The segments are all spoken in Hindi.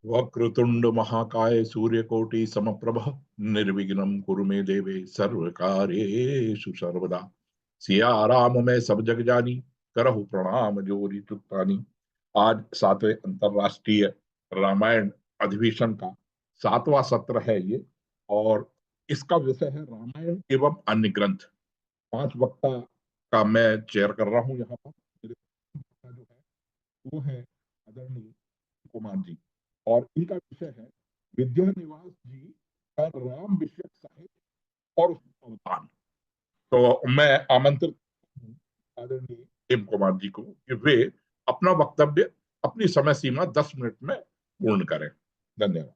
वक्रतुंड महाकाय सूर्यकोटि समप्रभ निर्विघ्नं कुरु मे देवे सर्वकार्येषु सर्वदा। सिया राम मैं सब जग जानी, करहु प्रणाम जोरी तुतानी। आज सातवें अंतरराष्ट्रीय रामायण अधिवेशन का सातवां सत्र है ये। और इसका विषय है रामायण एवं अन्य ग्रंथ। पांच वक्ता का मैं चेयर कर रहा हूं यहाँ पर। मेरे वक्ता जो है वो है आदरणीय कुमार जी। और इनका विषय है विद्या निवास जी का राम विषयक साहित्य और उसका अवदान। तो मैं आमंत्रित हूं आदरणीय हेम कुमार जी को कि वे अपना वक्तव्य अपनी समय सीमा 10 मिनट में पूर्ण करें। धन्यवाद।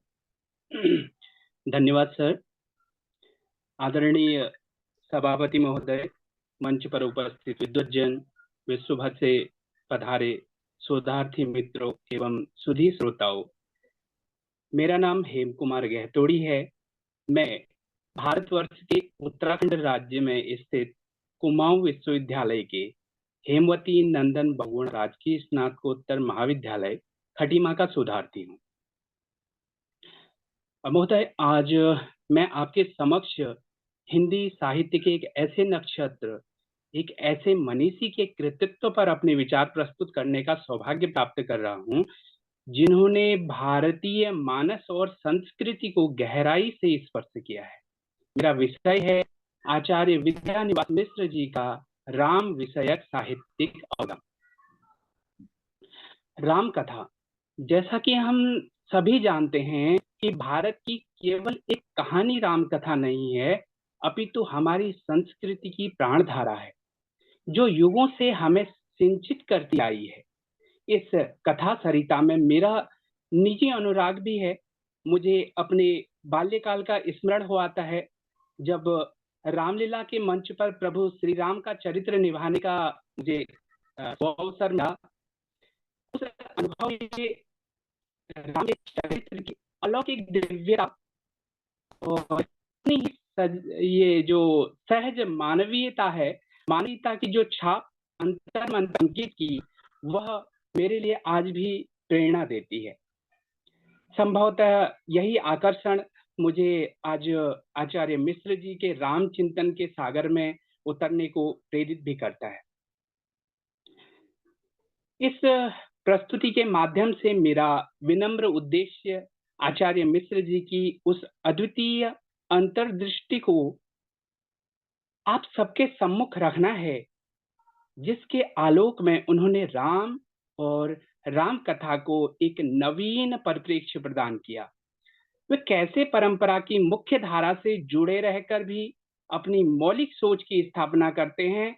धन्यवाद सर। आदरणीय सभापति महोदय, मंच पर उपस्थित विद्वज्जन, विश्व भर से पधारे शोधार्थी मित्रों एवं सुधी श्रोताओं, मेरा नाम हेम कुमार गहतोड़ी है। मैं भारतवर्ष के उत्तराखंड राज्य में स्थित कुमाऊं विश्वविद्यालय के हेमवती नंदन बहुगुण राजकीय स्नातकोत्तर महाविद्यालय खटीमा का शोधार्थी हूँ। महोदय, आज मैं आपके समक्ष हिंदी साहित्य के एक ऐसे नक्षत्र, एक ऐसे मनीषी के कृतित्व पर अपने विचार प्रस्तुत करने का सौभाग्य प्राप्त कर रहा हूं, जिन्होंने भारतीय मानस और संस्कृति को गहराई से स्पर्श किया है। मेरा विषय है आचार्य विद्यानिवास मिश्र जी का राम विषयक साहित्यिक अवदान। राम कथा, जैसा कि हम सभी जानते हैं कि भारत की केवल एक कहानी राम कथा नहीं है, अपितु हमारी संस्कृति की प्राणधारा है, जो युगों से हमें सिंचित करती आई है। इस कथा सरिता में मेरा निजी अनुराग भी है। मुझे अपने बाल्यकाल का स्मरण हो आता है, जब रामलीला के मंच पर प्रभु श्री राम का चरित्र निभाने का मुझे अवसर मिला। उस अनुभव में राम के चरित्र की अलौकिक दिव्यता और ये जो सहज मानवीयता है, मानवीयता की जो छाप अंतर मन अंकित की, वह मेरे लिए आज भी प्रेरणा देती है। संभवतः यही आकर्षण मुझे आज आचार्य मिश्र जी के राम चिंतन के सागर में उतरने को प्रेरित भी करता है। इस प्रस्तुति के माध्यम से मेरा विनम्र उद्देश्य आचार्य मिश्र जी की उस अद्वितीय अंतर्दृष्टि को आप सबके सम्मुख रखना है, जिसके आलोक में उन्होंने राम और राम कथा को एक नवीन परिप्रेक्ष्य प्रदान किया। वे कैसे परंपरा की मुख्य धारा से जुड़े रहकर भी अपनी मौलिक सोच की स्थापना करते हैं,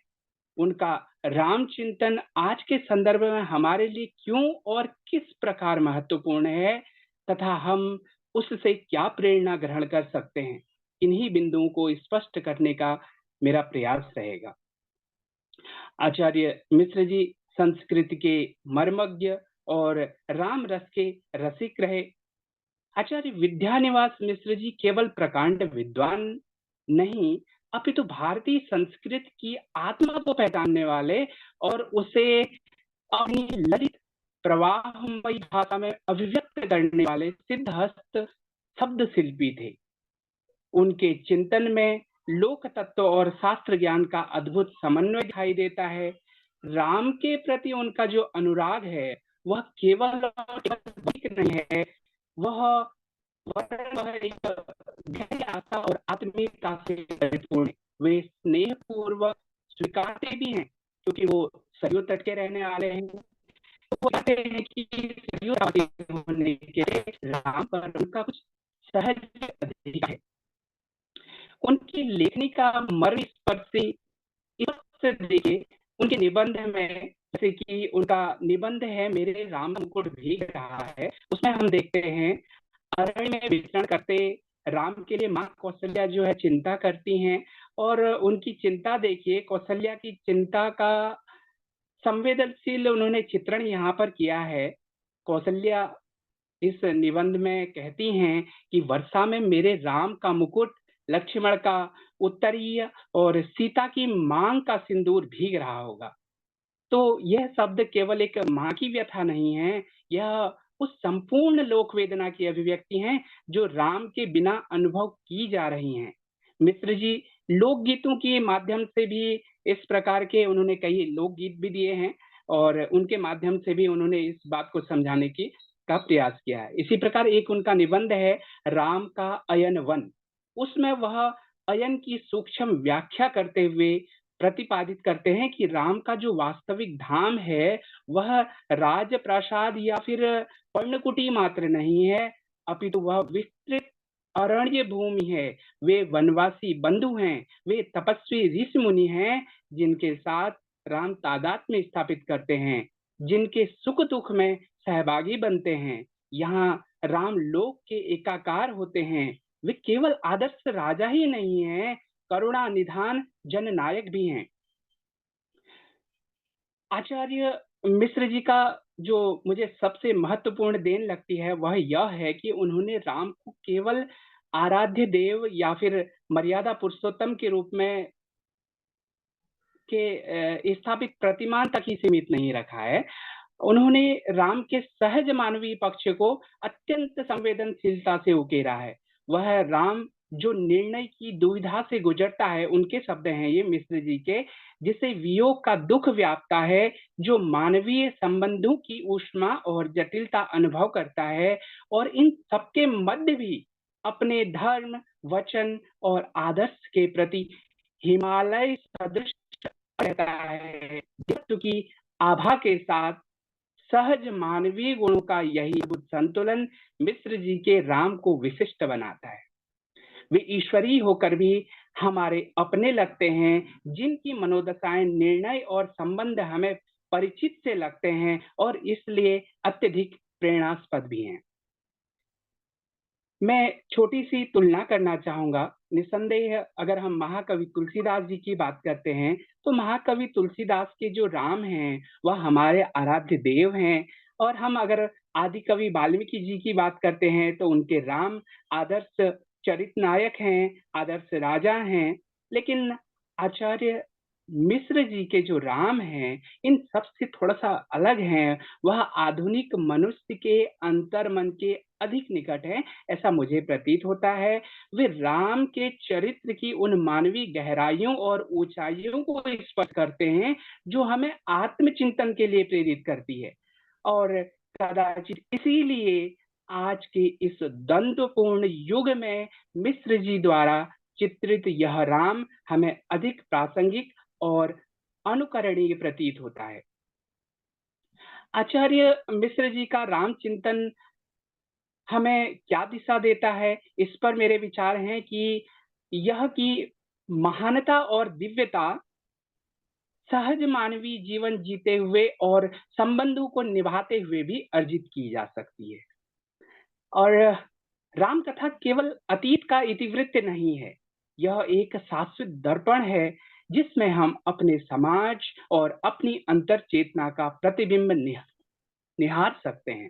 उनका राम चिंतन आज के संदर्भ में हमारे लिए क्यों और किस प्रकार महत्वपूर्ण है, तथा हम उससे क्या प्रेरणा ग्रहण कर सकते हैं, इन्हीं बिंदुओं को स्पष्ट करने का मेरा प्रयास रहेगा। आचार्य मिश्र जी संस्कृत के मर्मज्ञ और राम रस के रसिक रहे। आचार्य विद्यानिवास मिश्र जी केवल प्रकांड विद्वान नहीं, अपितु भारतीय संस्कृत की आत्मा को पहचानने वाले और उसे अपनी ललित प्रवाहमयी भाषा में अभिव्यक्त करने वाले सिद्धहस्त शब्द शिल्पी थे। उनके चिंतन में लोक तत्व और शास्त्र ज्ञान का अद्भुत समन्वय दिखाई देता है। राम के प्रति उनका जो अनुराग है, वह केवल नहीं है, वह एक गहरी आस्था और आत्मीयता से परिपूर्ण। वे स्नेह पूर्वक स्वीकारते भी हैं, क्योंकि वो सरयू तट के रहने वाले हैं। वो कहते हैं कि सरयू होने के राम पर उनका कुछ सहज अधिकार है। उनकी लेखनी का मर्म स्पर्शी देखिए उनके निबंध में, जैसे कि उनका निबंध है मेरे राम मुकुट भीग रहा है, उसमें हम देखते हैं अरण्य में विचरण करते राम के लिए माँ कौशल्या जो है चिंता करती हैं, और उनकी चिंता देखिए, कौशल्या की चिंता का संवेदनशील उन्होंने चित्रण यहाँ पर किया है। कौशल्या इस निबंध में कहती हैं कि वर्षा में मेरे राम का मुकुट, लक्ष्मण का उत्तरीय और सीता की मांग का सिंदूर भीग रहा होगा। तो यह शब्द केवल एक माँ की व्यथा नहीं है, यह उस संपूर्ण लोक वेदना की अभिव्यक्ति हैं जो राम के बिना अनुभव की जा रही हैं। मिश्र जी लोकगीतों के माध्यम से भी इस प्रकार के उन्होंने कई लोकगीत भी दिए हैं और उनके माध्यम से भी उन्होंने इस बात को समझाने की का प्रयास किया है। इसी प्रकार एक उनका निबंध है राम का अयन वन। उसमें वह अयन की सूक्ष्म व्याख्या करते हुए प्रतिपादित करते हैं कि राम का जो वास्तविक धाम है वह राजप्रासाद या फिर पर्णकुटी मात्र नहीं है, अपितु वह विस्तृत अरण्य भूमि है। वे वनवासी बंधु हैं, वे तपस्वी ऋषि मुनि हैं जिनके साथ राम तादात्म्य स्थापित करते हैं, जिनके सुख दुख में सहभागी बनते हैं। यहाँ राम लोक के एकाकार होते हैं। वे केवल आदर्श राजा ही नहीं हैं, करुणा निधान जननायक भी हैं। आचार्य मिश्र जी का जो मुझे सबसे महत्वपूर्ण देन लगती है वह यह है कि उन्होंने राम को केवल आराध्य देव या फिर मर्यादा पुरुषोत्तम के रूप में के स्थापित प्रतिमान तक ही सीमित नहीं रखा है। उन्होंने राम के सहज मानवीय पक्ष को अत्यंत संवेदनशीलता से उकेरा है। वह राम जो निर्णय की दुविधा से गुजरता है, उनके शब्द हैं ये मिश्र जी के, जिसे वियोग का दुख व्यापता है, जो मानवीय संबंधों की ऊष्मा और जटिलता अनुभव करता है और इन सबके मध्य भी अपने धर्म, वचन और आदर्श के प्रति हिमालय सदृश रहता है। क्योंकि आभा के साथ सहज मानवीय गुणों का यही अद्भुत संतुलन मिश्र जी के राम को विशिष्ट बनाता है। वे ईश्वरीय होकर भी हमारे अपने लगते हैं, जिनकी मनोदशाएं, निर्णय और संबंध हमें परिचित से लगते हैं और इसलिए अत्यधिक प्रेरणास्पद भी हैं। मैं छोटी सी तुलना करना चाहूंगा। निसंदेह अगर हम महाकवि तुलसीदास जी की बात करते हैं तो महाकवि तुलसीदास के जो राम हैं वह हमारे आराध्य देव हैं, और हम अगर आदि कवि वाल्मीकि जी की बात करते हैं तो उनके राम आदर्श चरित नायक हैं, आदर्श राजा हैं। लेकिन आचार्य मिश्र जी के जो राम हैं इन सबसे थोड़ा सा अलग हैं। वह आधुनिक मनुष्य के अंतर्मन के अधिक निकट है, ऐसा मुझे प्रतीत होता है। वे राम के चरित्र की उन मानवीय गहराइयों और ऊंचाइयों को स्पर्श करते हैं जो हमें आत्मचिंतन के लिए प्रेरित करती है। और कदाचित इसीलिए आज के इस द्वंद्वपूर्ण युग में मिश्र जी द्वारा चित्रित यह राम हमें अधिक प्रासंगिक और अनुकरणीय प्रतीत होता है। आचार्य मिश्र जी का राम चिंतन हमें क्या दिशा देता है, इस पर मेरे विचार हैं कि यह कि महानता और दिव्यता सहज मानवीय जीवन जीते हुए और संबंधों को निभाते हुए भी अर्जित की जा सकती है। और राम कथा केवल अतीत का इतिवृत्त नहीं है, यह एक शाश्वत दर्पण है जिसमें हम अपने समाज और अपनी अंतर चेतना का प्रतिबिंब निहार सकते हैं।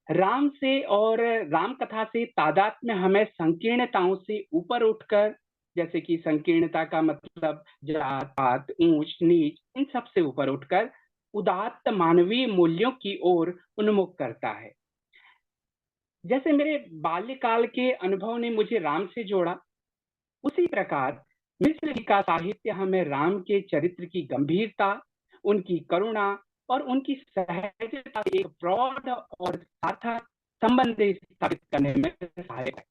राम से और राम कथा से तादात्म्य हमें संकीर्णताओं से ऊपर उठकर, जैसे कि संकीर्णता का मतलब जात पात, ऊंच नीच, इन सब से ऊपर उठकर उदात्त मानवीय मूल्यों की ओर उन्मुख करता है। जैसे मेरे बाल्यकाल के अनुभव ने मुझे राम से जोड़ा, उसी प्रकार मिश्र जी का साहित्य हमें राम के चरित्र की गंभीरता, उनकी करुणा और उनकी सहजता से एक प्रौढ़ और सार्थक संबंध स्थापित करने में सहायक है।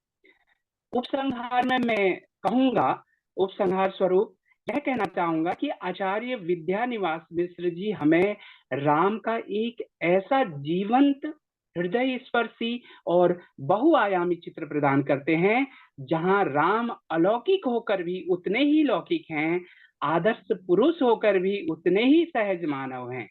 उपसंहार में मैं कहूंगा, उपसंहार स्वरूप यह कहना चाहूंगा कि आचार्य विद्यानिवास मिश्र जी हमें राम का एक ऐसा जीवंत, हृदय स्पर्शी और बहुआयामी चित्र प्रदान करते हैं जहां राम अलौकिक होकर भी उतने ही लौकिक हैं, आदर्श पुरुष होकर भी उतने ही सहज मानव हैं।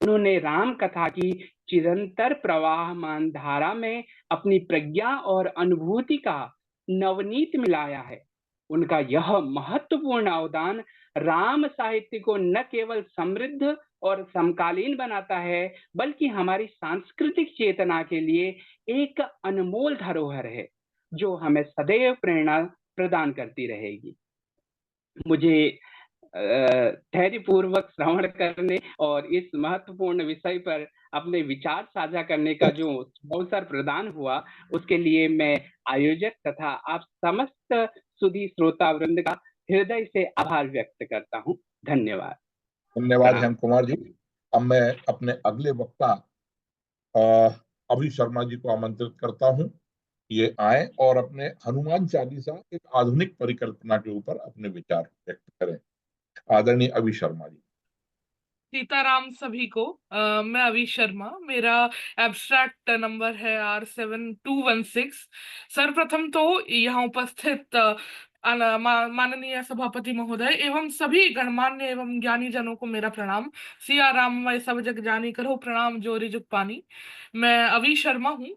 उन्होंने राम कथा की चिरंतर प्रवाहमान धारा में अपनी प्रज्ञा और अनुभूति का नवनीत मिलाया है। उनका यह महत्वपूर्ण अवदान राम साहित्य को न केवल समृद्ध और समकालीन बनाता है, बल्कि हमारी सांस्कृतिक चेतना के लिए एक अनमोल धरोहर है जो हमें सदैव प्रेरणा प्रदान करती रहेगी। मुझे धैर्यपूर्वक श्रवण करने और इस महत्वपूर्ण विषय पर अपने विचार साझा करने का जो अवसर प्रदान हुआ, उसके लिए मैं आयोजक तथा आप समस्त सुधी श्रोता वृंद का हृदय से आभार व्यक्त करता हूँ। धन्यवाद। धन्यवाद प्रणाम। हेम कुमार जी। अब मैं अपने अगले वक्ता अ, अभि शर्मा जी को आमंत्रित करता हूं, ये आए और अपने हनुमान चालीसा एक आधुनिक परिकल्पना के ऊपर अपने विचार व्यक्त करें। आदरणीय अभि शर्मा जी। सीताराम सभी को। मैं अभी शर्मा, मेरा एब्स्ट्रैक्ट नंबर है R7216। सर्वप्रथम तो यहाँ उपस्थित माननीय सभापति महोदय एवं सभी गणमान्य एवं ज्ञानी जनों को मेरा प्रणाम। सिया राम मैं सब जग जानी करो प्रणाम जोरी जुग पानी। मैं अभी शर्मा हूँ।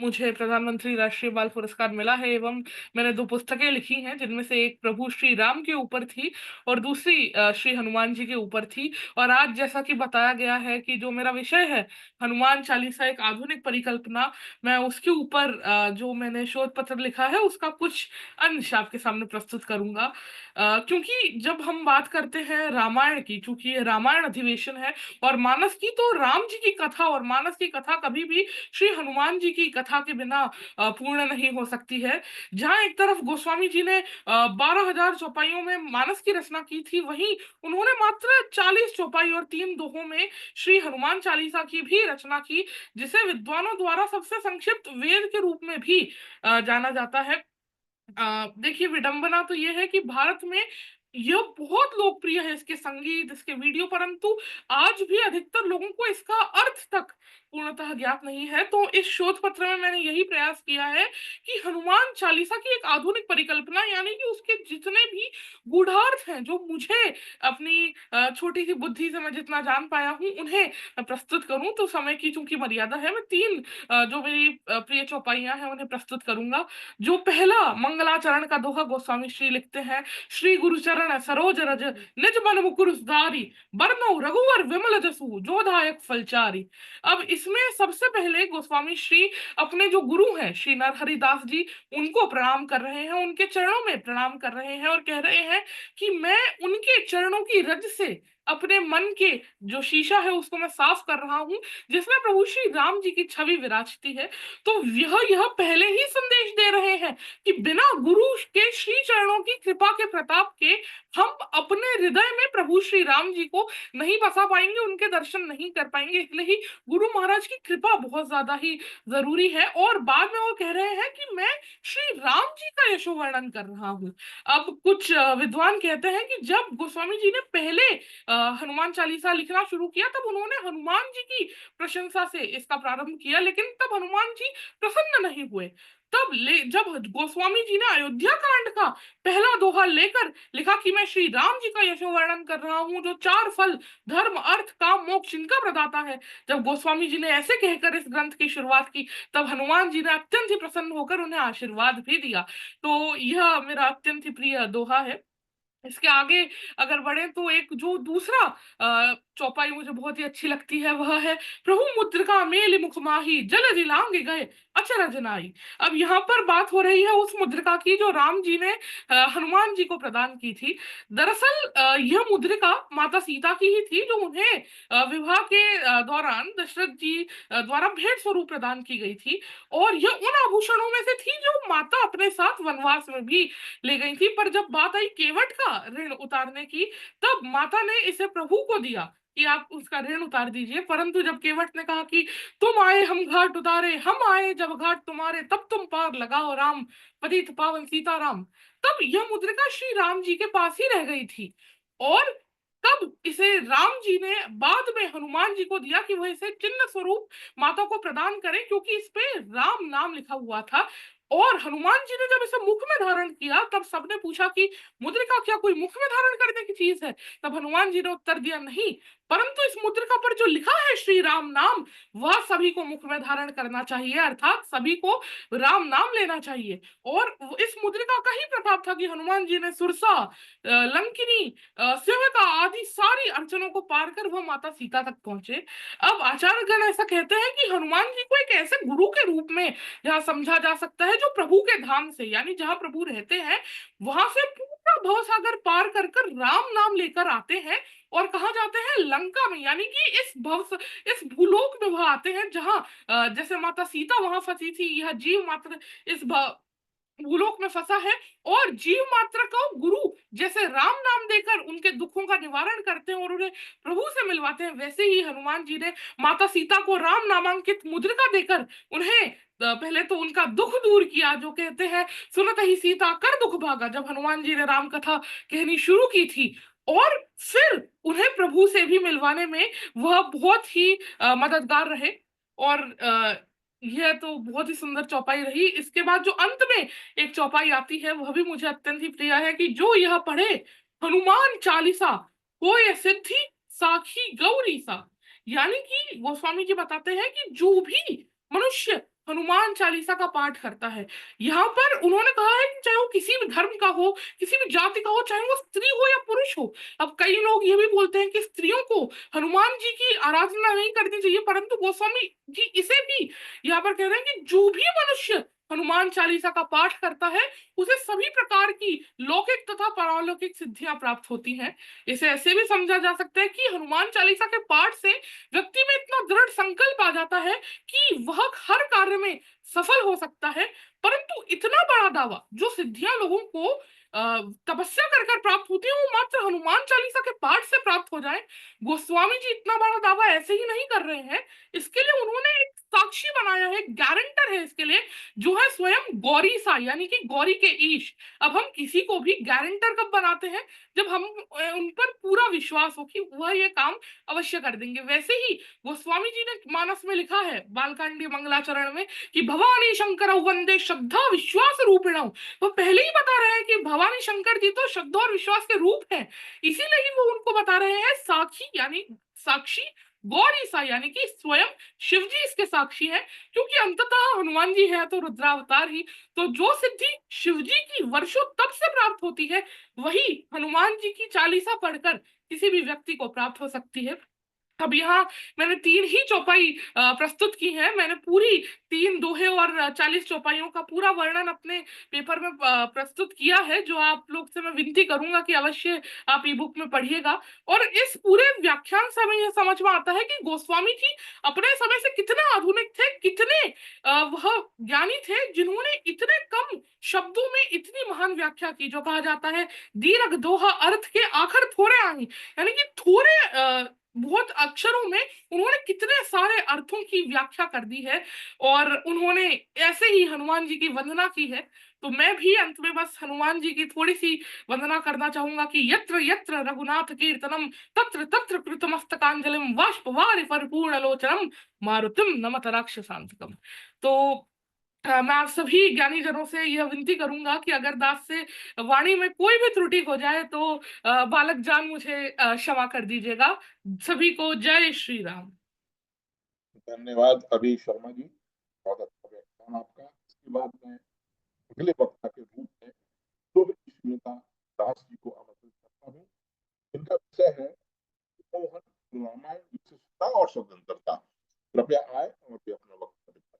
मुझे प्रधानमंत्री राष्ट्रीय बाल पुरस्कार मिला है एवं मैंने 2 पुस्तकें लिखी हैं, जिनमें से एक प्रभु श्री राम के ऊपर थी और दूसरी श्री हनुमान जी के ऊपर थी। और आज जैसा कि बताया गया है कि जो मेरा विषय है हनुमान चालीसा एक आधुनिक परिकल्पना, मैं उसके ऊपर जो मैंने शोध पत्र लिखा है उसका कुछ अंश आपके सामने प्रस्तुत करूंगा। क्योंकि जब हम बात करते हैं रामायण की, चूंकि ये रामायण अधिवेशन है और मानस की, तो राम जी की कथा और मानस की कथा कभी भी श्री हनुमान जी की कथा के बिना पूर्ण नहीं हो सकती है। जहां एक तरफ गोस्वामी जी ने 12,000 चौपाइयों में मानस की रचना की थी, वहीं उन्होंने मात्र 40 चौपाई और 3 दोहों में श्री हनुमान चालीसा की भी रचना की, जिसे विद्वानों द्वारा सबसे संक्षिप्त वेद के रूप में भी जाना जाता है। देखिए, विडंबना तो ये है कि भारत में यह बहुत लोकप्रिय है, इसके संगीत, इसके वीडियो, परंतु आज भी अधिकतर लोगों को इसका अर्थ तक पूर्णतः ज्ञात नहीं है। तो इस शोध पत्र में मैंने यही प्रयास किया है कि हनुमान चालीसा की एक आधुनिक परिकल्पना, यानी कि उसके जितने भी गूढ़ार्थ हैं, जो मुझे अपनी छोटी सी बुद्धि से मैं जितना जान पाया हूँ, उन्हें मैं प्रस्तुत करूं। तो समय की चूंकि मर्यादा है, मैं 3 जो मेरी प्रिय चौपाइयां हैं उन्हें प्रस्तुत करूंगा। जो पहला मंगलाचरण का दोहा गोस्वामी श्री लिखते हैं, श्री गुरु चरण सरोज रज निज मन मुकुर सुधारी बरनउँ रघुवर विमल जसु जोदायक फलचारी। अब इसमें सबसे पहले गोस्वामी श्री अपने जो गुरु हैं श्री नरहरि दास जी, उनको प्रणाम कर रहे हैं, उनके चरणों में प्रणाम कर रहे हैं और कह रहे हैं कि मैं उनके चरणों की रज से अपने मन के जो शीशा है उसको मैं साफ कर रहा हूं, जिसमें प्रभु श्री राम जी की छवि विराजती है। तो यह पहले ही संदेश दे रहे हैं कि बिना गुरु के श्री चरणों की कृपा के प्रताप के हम अपने हृदय में प्रभु श्री राम जी को नहीं बसा पाएंगे, उनके दर्शन नहीं कर पाएंगे। इसलिए ही गुरु महाराज की कृपा बहुत ज्यादा ही जरूरी है। और बाद में वो कह रहे हैं कि मैं श्री राम जी का यशो वर्णन कर रहा हूँ। अब कुछ विद्वान कहते हैं कि जब गोस्वामी जी ने पहले हनुमान चालीसा लिखना शुरू किया, तब उन्होंने हनुमान जी की प्रशंसा से इसका प्रारंभ किया, लेकिन तब हनुमान जी प्रसन्न नहीं हुए। जब गोस्वामी जी ने अयोध्या कांड का पहला दोहा लेकर लिखा कि मैं श्री राम जी का यशो वर्णन कर रहा हूं, जो 4 फल धर्म अर्थ काम मोक्ष इनका प्रदाता है, जब गोस्वामी जी ने ऐसे कहकर इस ग्रंथ की शुरुआत की, तब हनुमान जी ने अत्यंत ही प्रसन्न होकर उन्हें आशीर्वाद भी दिया। तो यह मेरा अत्यंत ही प्रिय दोहा है। इसके आगे अगर बढ़े तो एक जो दूसरा चौपाई मुझे बहुत ही अच्छी लगती है, वह है प्रभु मुद्रिका मेलि मुख माही जल दिलांग गए अचरज नाई। अब यहाँ पर बात हो रही है उस मुद्रिका की जो राम जी ने हनुमान जी को प्रदान की थी। दरअसल यह मुद्रिका माता सीता की ही थी, जो उन्हें विवाह के दौरान दशरथ जी द्वारा भेंट स्वरूप प्रदान की गई थी। और यह उन आभूषणों में से थी जो माता अपने साथ वनवास में भी ले गई थी। पर जब बात आई केवट का ऋण उतारने की, तब माता ने इसे प्रभु को दिया कि आप उसका ऋण उतार दीजिए। परंतु जब केवट ने कहा कि तुम आए हम घाट उतारे, हम आए जब घाट तुम्हारे, तब तुम पार लगाओ राम पतित पावन सीताराम, तब यह मुद्रिका श्री राम जी के पास ही रह गई थी। और तब इसे राम जी ने बाद में हनुमान जी को दिया कि वह इसे चिन्ह स्वरूप माता को प्रदान करें, क्योंकि इस पे राम नाम लिखा हुआ था। और हनुमान जी ने जब इसे मुख में धारण किया, तब सबने पूछा कि मुद्रिका क्या कोई मुख में धारण करने की चीज है? तब हनुमान जी ने उत्तर दिया, नहीं, परंतु इस मुद्रिका पर जो लिखा है श्री राम नाम, वह सभी को मुख में धारण करना चाहिए, अर्थात सभी को राम नाम लेना चाहिए। और इस मुद्रिका का ही प्रताप था कि हनुमान जी ने सुरसा, लंकिनी, सेविका आदि सारी अड़चनों को पार कर वह माता सीता तक पहुंचे। अब आचार्यगण ऐसा कहते हैं कि हनुमान जी को एक ऐसे गुरु के रूप में यहाँ समझा जा सकता है जो प्रभु के धाम से, यानी जहां प्रभु रहते हैं वहां से पूरा भवसागर पार कर कर राम नाम लेकर आते हैं और कहा जाते हैं लंका में, यानी कि इस भूलोक में वह आते हैं जहां जैसे माता सीता वहां फंसी थी, यह जीव मात्र इस भूलोक में फंसा है, और जीव मात्र को गुरु जैसे राम नाम देकर उनके दुखों का निवारण करते हैं और उन्हें प्रभु से मिलवाते हैं, वैसे ही हनुमान जी ने माता सीता को राम नामांकित मुद्रिका देकर उन्हें पहले तो उनका दुख दूर किया, जो कहते हैं सुनत ही सीता कर दुख भागा, जब हनुमान जी ने राम कथा कहनी शुरू की थी, और फिर उन्हें प्रभु से भी मिलवाने में वह बहुत ही मददगार रहे। और यह तो बहुत ही सुंदर चौपाई रही। इसके बाद जो अंत में एक चौपाई आती है वह भी मुझे अत्यंत ही प्रिय है कि जो यह पढ़े हनुमान चालीसा होय सिद्धि साखी गौरी सा, यानी कि गोस्वामी जी बताते हैं कि जो भी मनुष्य हनुमान चालीसा का पाठ करता है, यहाँ पर उन्होंने कहा है कि चाहे वो किसी भी धर्म का हो, किसी भी जाति का हो, चाहे वो स्त्री हो या पुरुष हो। अब कई लोग ये भी बोलते हैं कि स्त्रियों को हनुमान जी की आराधना नहीं करनी चाहिए, परंतु गोस्वामी जी इसे भी यहाँ पर कह रहे हैं कि जो भी मनुष्य हनुमान चालीसा का पाठ करता है उसे सभी प्रकार की लौकिक तथा पारलौकिक सिद्धियां प्राप्त होती हैं। इसे ऐसे भी समझा जा सकता है कि हनुमान चालीसा के पाठ से व्यक्ति में इतना दृढ़ संकल्प आ जाता है कि वह हर कार्य में सफल हो सकता है। परंतु इतना बड़ा दावा जो सिद्धियां लोगों को तपस्या कर कर प्राप्त होती है वो मात्र हनुमान चालीसा के पाठ से प्राप्त हो जाए, गोस्वामी जी इतना बड़ा दावा ऐसे ही नहीं कर रहे हैं। इसके लिए उन्होंने एक साक्षी बनाया है, गारंटर है इसके लिए, जो है स्वयं गौरी सा, यानी कि गौरी के ईश। अब हम किसी को भी गारंटर कब बनाते हैं, जब हम उन पर पूरा विश्वास हो कि वह ये काम अवश्य कर देंगे। वैसे ही गोस्वामी जी ने मानस में लिखा है बालकांडी मंगलाचरण में कि भवानी शंकर वंदे श्रद्धा विश्वास रूपिण, वो पहले ही बता रहे हैं कि भवानी शंकर जी तो श्रद्धा और विश्वास के रूप हैं, इसीलिए ही वो उनको बता रहे हैं साक्षी, यानी साक्षी गौरी सा, यानी कि स्वयं शिव जी इसके साक्षी है, क्योंकि अंततः हनुमान जी है तो रुद्रावतार ही। तो जो सिद्धि शिव जी की वर्षों तप से प्राप्त होती है वही हनुमान जी की चालीसा पढ़कर किसी भी व्यक्ति को प्राप्त हो सकती है। अब यहाँ मैंने 3 ही चौपाई प्रस्तुत की है। मैंने पूरी 3 दोहे और 40 चौपाइयों का पूरा वर्णन अपने पेपर में प्रस्तुत किया है, जो आप लोग से मैं विनती करूंगा कि अवश्य आप ई बुक में पढ़िएगा। और इस पूरे व्याख्यान से हमें यह समझ में आता है कि गोस्वामी जी अपने समय से कितने आधुनिक थे, कितने वह ज्ञानी थे, जिन्होंने इतने कम शब्दों में इतनी महान व्याख्या की, जो कहा जाता है दीर्घ दोहा अर्थ के आखिर थोड़े आई, यानी कि थोड़े बहुत अक्षरों में उन्होंने कितने सारे अर्थों की व्याख्या कर दी है, और उन्होंने ऐसे ही हनुमान जी की वंदना की है। तो मैं भी अंत में बस हनुमान जी की थोड़ी सी वंदना करना चाहूंगा कि यत्र यत्र रघुनाथ कीर्तनम तत्र तत्र कृतमस्तकांजलिम बाष्पवारि परिपूर्ण लोचनम मारुतिम नमत राक्षसांतकम। तो मैं आप सभी ज्ञानी जनों से यह विनती करूंगा कि अगर दास से वाणी में कोई भी त्रुटि हो जाए तो बालक जान मुझे क्षमा कर दीजिएगा। सभी को जय श्री राम। धन्यवाद अभी शर्मा जी, बहुत अच्छा व्याख्यान आपका। इसके बाद मैं अगले वक्ता के रूप में शुभ श्वेता दास जी को आमंत्रित करता हूँ। इनका विषय है मोहन रामायण विशिष्टता और स्वतंत्रता। कृपया आए और भी अपना वक्तव्य दिखाएं।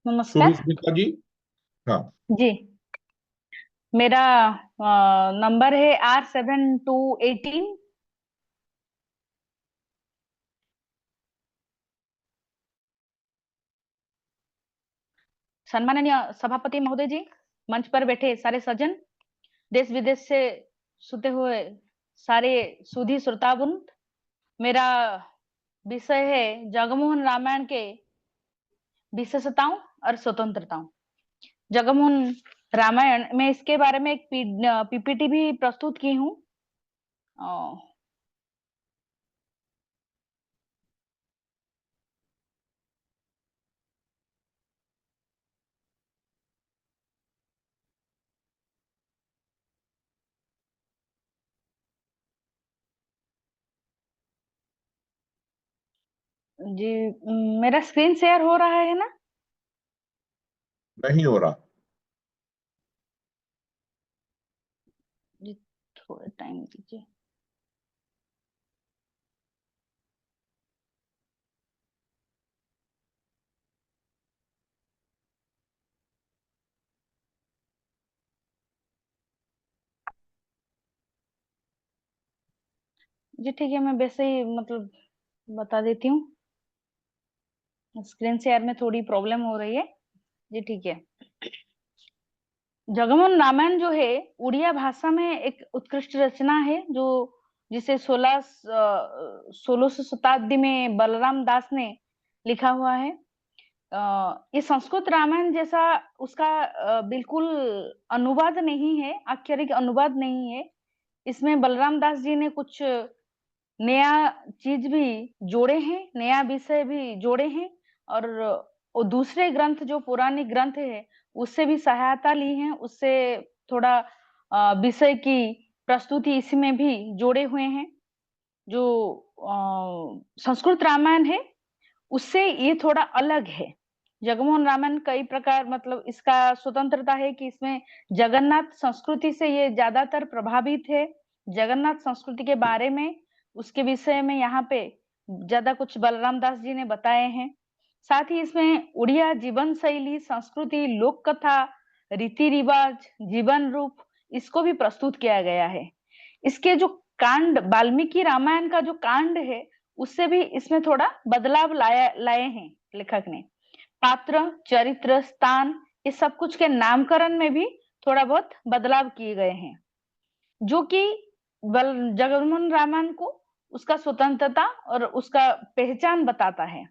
नमस्कार शुभ श्वेता जी। हाँ जी, मेरा नंबर है R7218। सम्माननीय सभापति महोदय जी, मंच पर बैठे सारे सज्जन, देश विदेश से सुते हुए सारे सुधी श्रोतावृंद, मेरा विषय है जगमोहन रामायण के विशेषताओं और स्वतंत्रताओं। जगमोहन रामायण में इसके बारे में एक पीपीटी भी प्रस्तुत की हूँ। जी, मेरा स्क्रीन शेयर हो रहा है ना? नहीं हो रहा। जी, थोड़ा टाइम दीजिए। जी ठीक है, मैं वैसे ही मतलब बता देती हूँ। स्क्रीन शेयर में थोड़ी प्रॉब्लम हो रही है। जी ठीक है। जगमोहन रामायण जो है उड़िया भाषा में एक उत्कृष्ट रचना है, जो जिसे 1600 शताब्दी में बलराम दास ने लिखा हुआ है। ये संस्कृत रामायण जैसा उसका बिल्कुल अनुवाद नहीं है, आक्षरिक अनुवाद नहीं है। इसमें बलराम दास जी ने कुछ नया चीज भी जोड़े हैं, नया विषय भी जोड़े हैं, और वो दूसरे ग्रंथ जो पौराणिक ग्रंथ है उससे भी सहायता ली है, उससे थोड़ा विषय की प्रस्तुति इसमें भी जोड़े हुए हैं। जो संस्कृत रामायण है उससे ये थोड़ा अलग है। जगमोहन रामायण कई प्रकार मतलब इसका स्वतंत्रता है कि इसमें जगन्नाथ संस्कृति से ये ज्यादातर प्रभावित है। जगन्नाथ संस्कृति के बारे में उसके विषय में यहाँ पे ज्यादा कुछ बलराम दास जी ने बताए हैं। साथ ही इसमें उड़िया जीवन शैली, संस्कृति, लोक कथा, रीति रिवाज, जीवन रूप, इसको भी प्रस्तुत किया गया है। इसके जो कांड, वाल्मीकि रामायण का जो कांड है उससे भी इसमें थोड़ा बदलाव लाए हैं लेखक ने। पात्र, चरित्र, स्थान, इस सब कुछ के नामकरण में भी थोड़ा बहुत बदलाव किए गए हैं, जो कि जगमोहन रामायण को उसका स्वतंत्रता और उसका पहचान बताता है।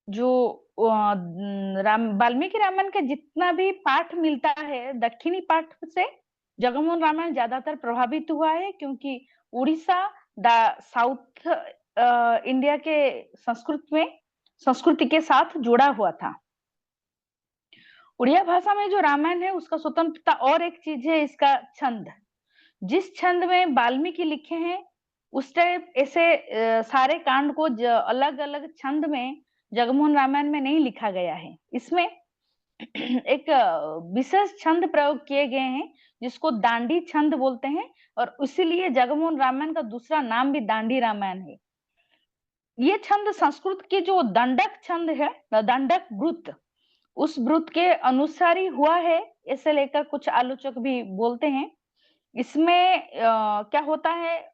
जो वाल्मीकि रामायण के जितना भी पाठ मिलता है दक्षिणी पाठ से जगमोहन रामायण ज्यादातर प्रभावित हुआ है, क्योंकि उड़ीसा साउथ इंडिया के संस्कृति के साथ जुड़ा हुआ था। उड़िया भाषा में जो रामायण है उसका स्वतंत्रता और एक चीज है इसका छंद। जिस छंद में वाल्मीकि लिखे हैं उस टाइप ऐसे सारे कांड को अलग अलग छंद में जगमोहन रामायण में नहीं लिखा गया है। इसमें एक विशेष छंद प्रयोग किए गए हैं जिसको दांडी छंद बोलते हैं, और इसीलिए जगमोहन रामायण का दूसरा नाम भी दांडी रामायण है। ये छंद संस्कृत की जो दंडक छंद है, दंडक वृत्त, उस वृत्त के अनुसार ही हुआ है, ऐसे लेकर कुछ आलोचक भी बोलते हैं। इसमें क्या होता है,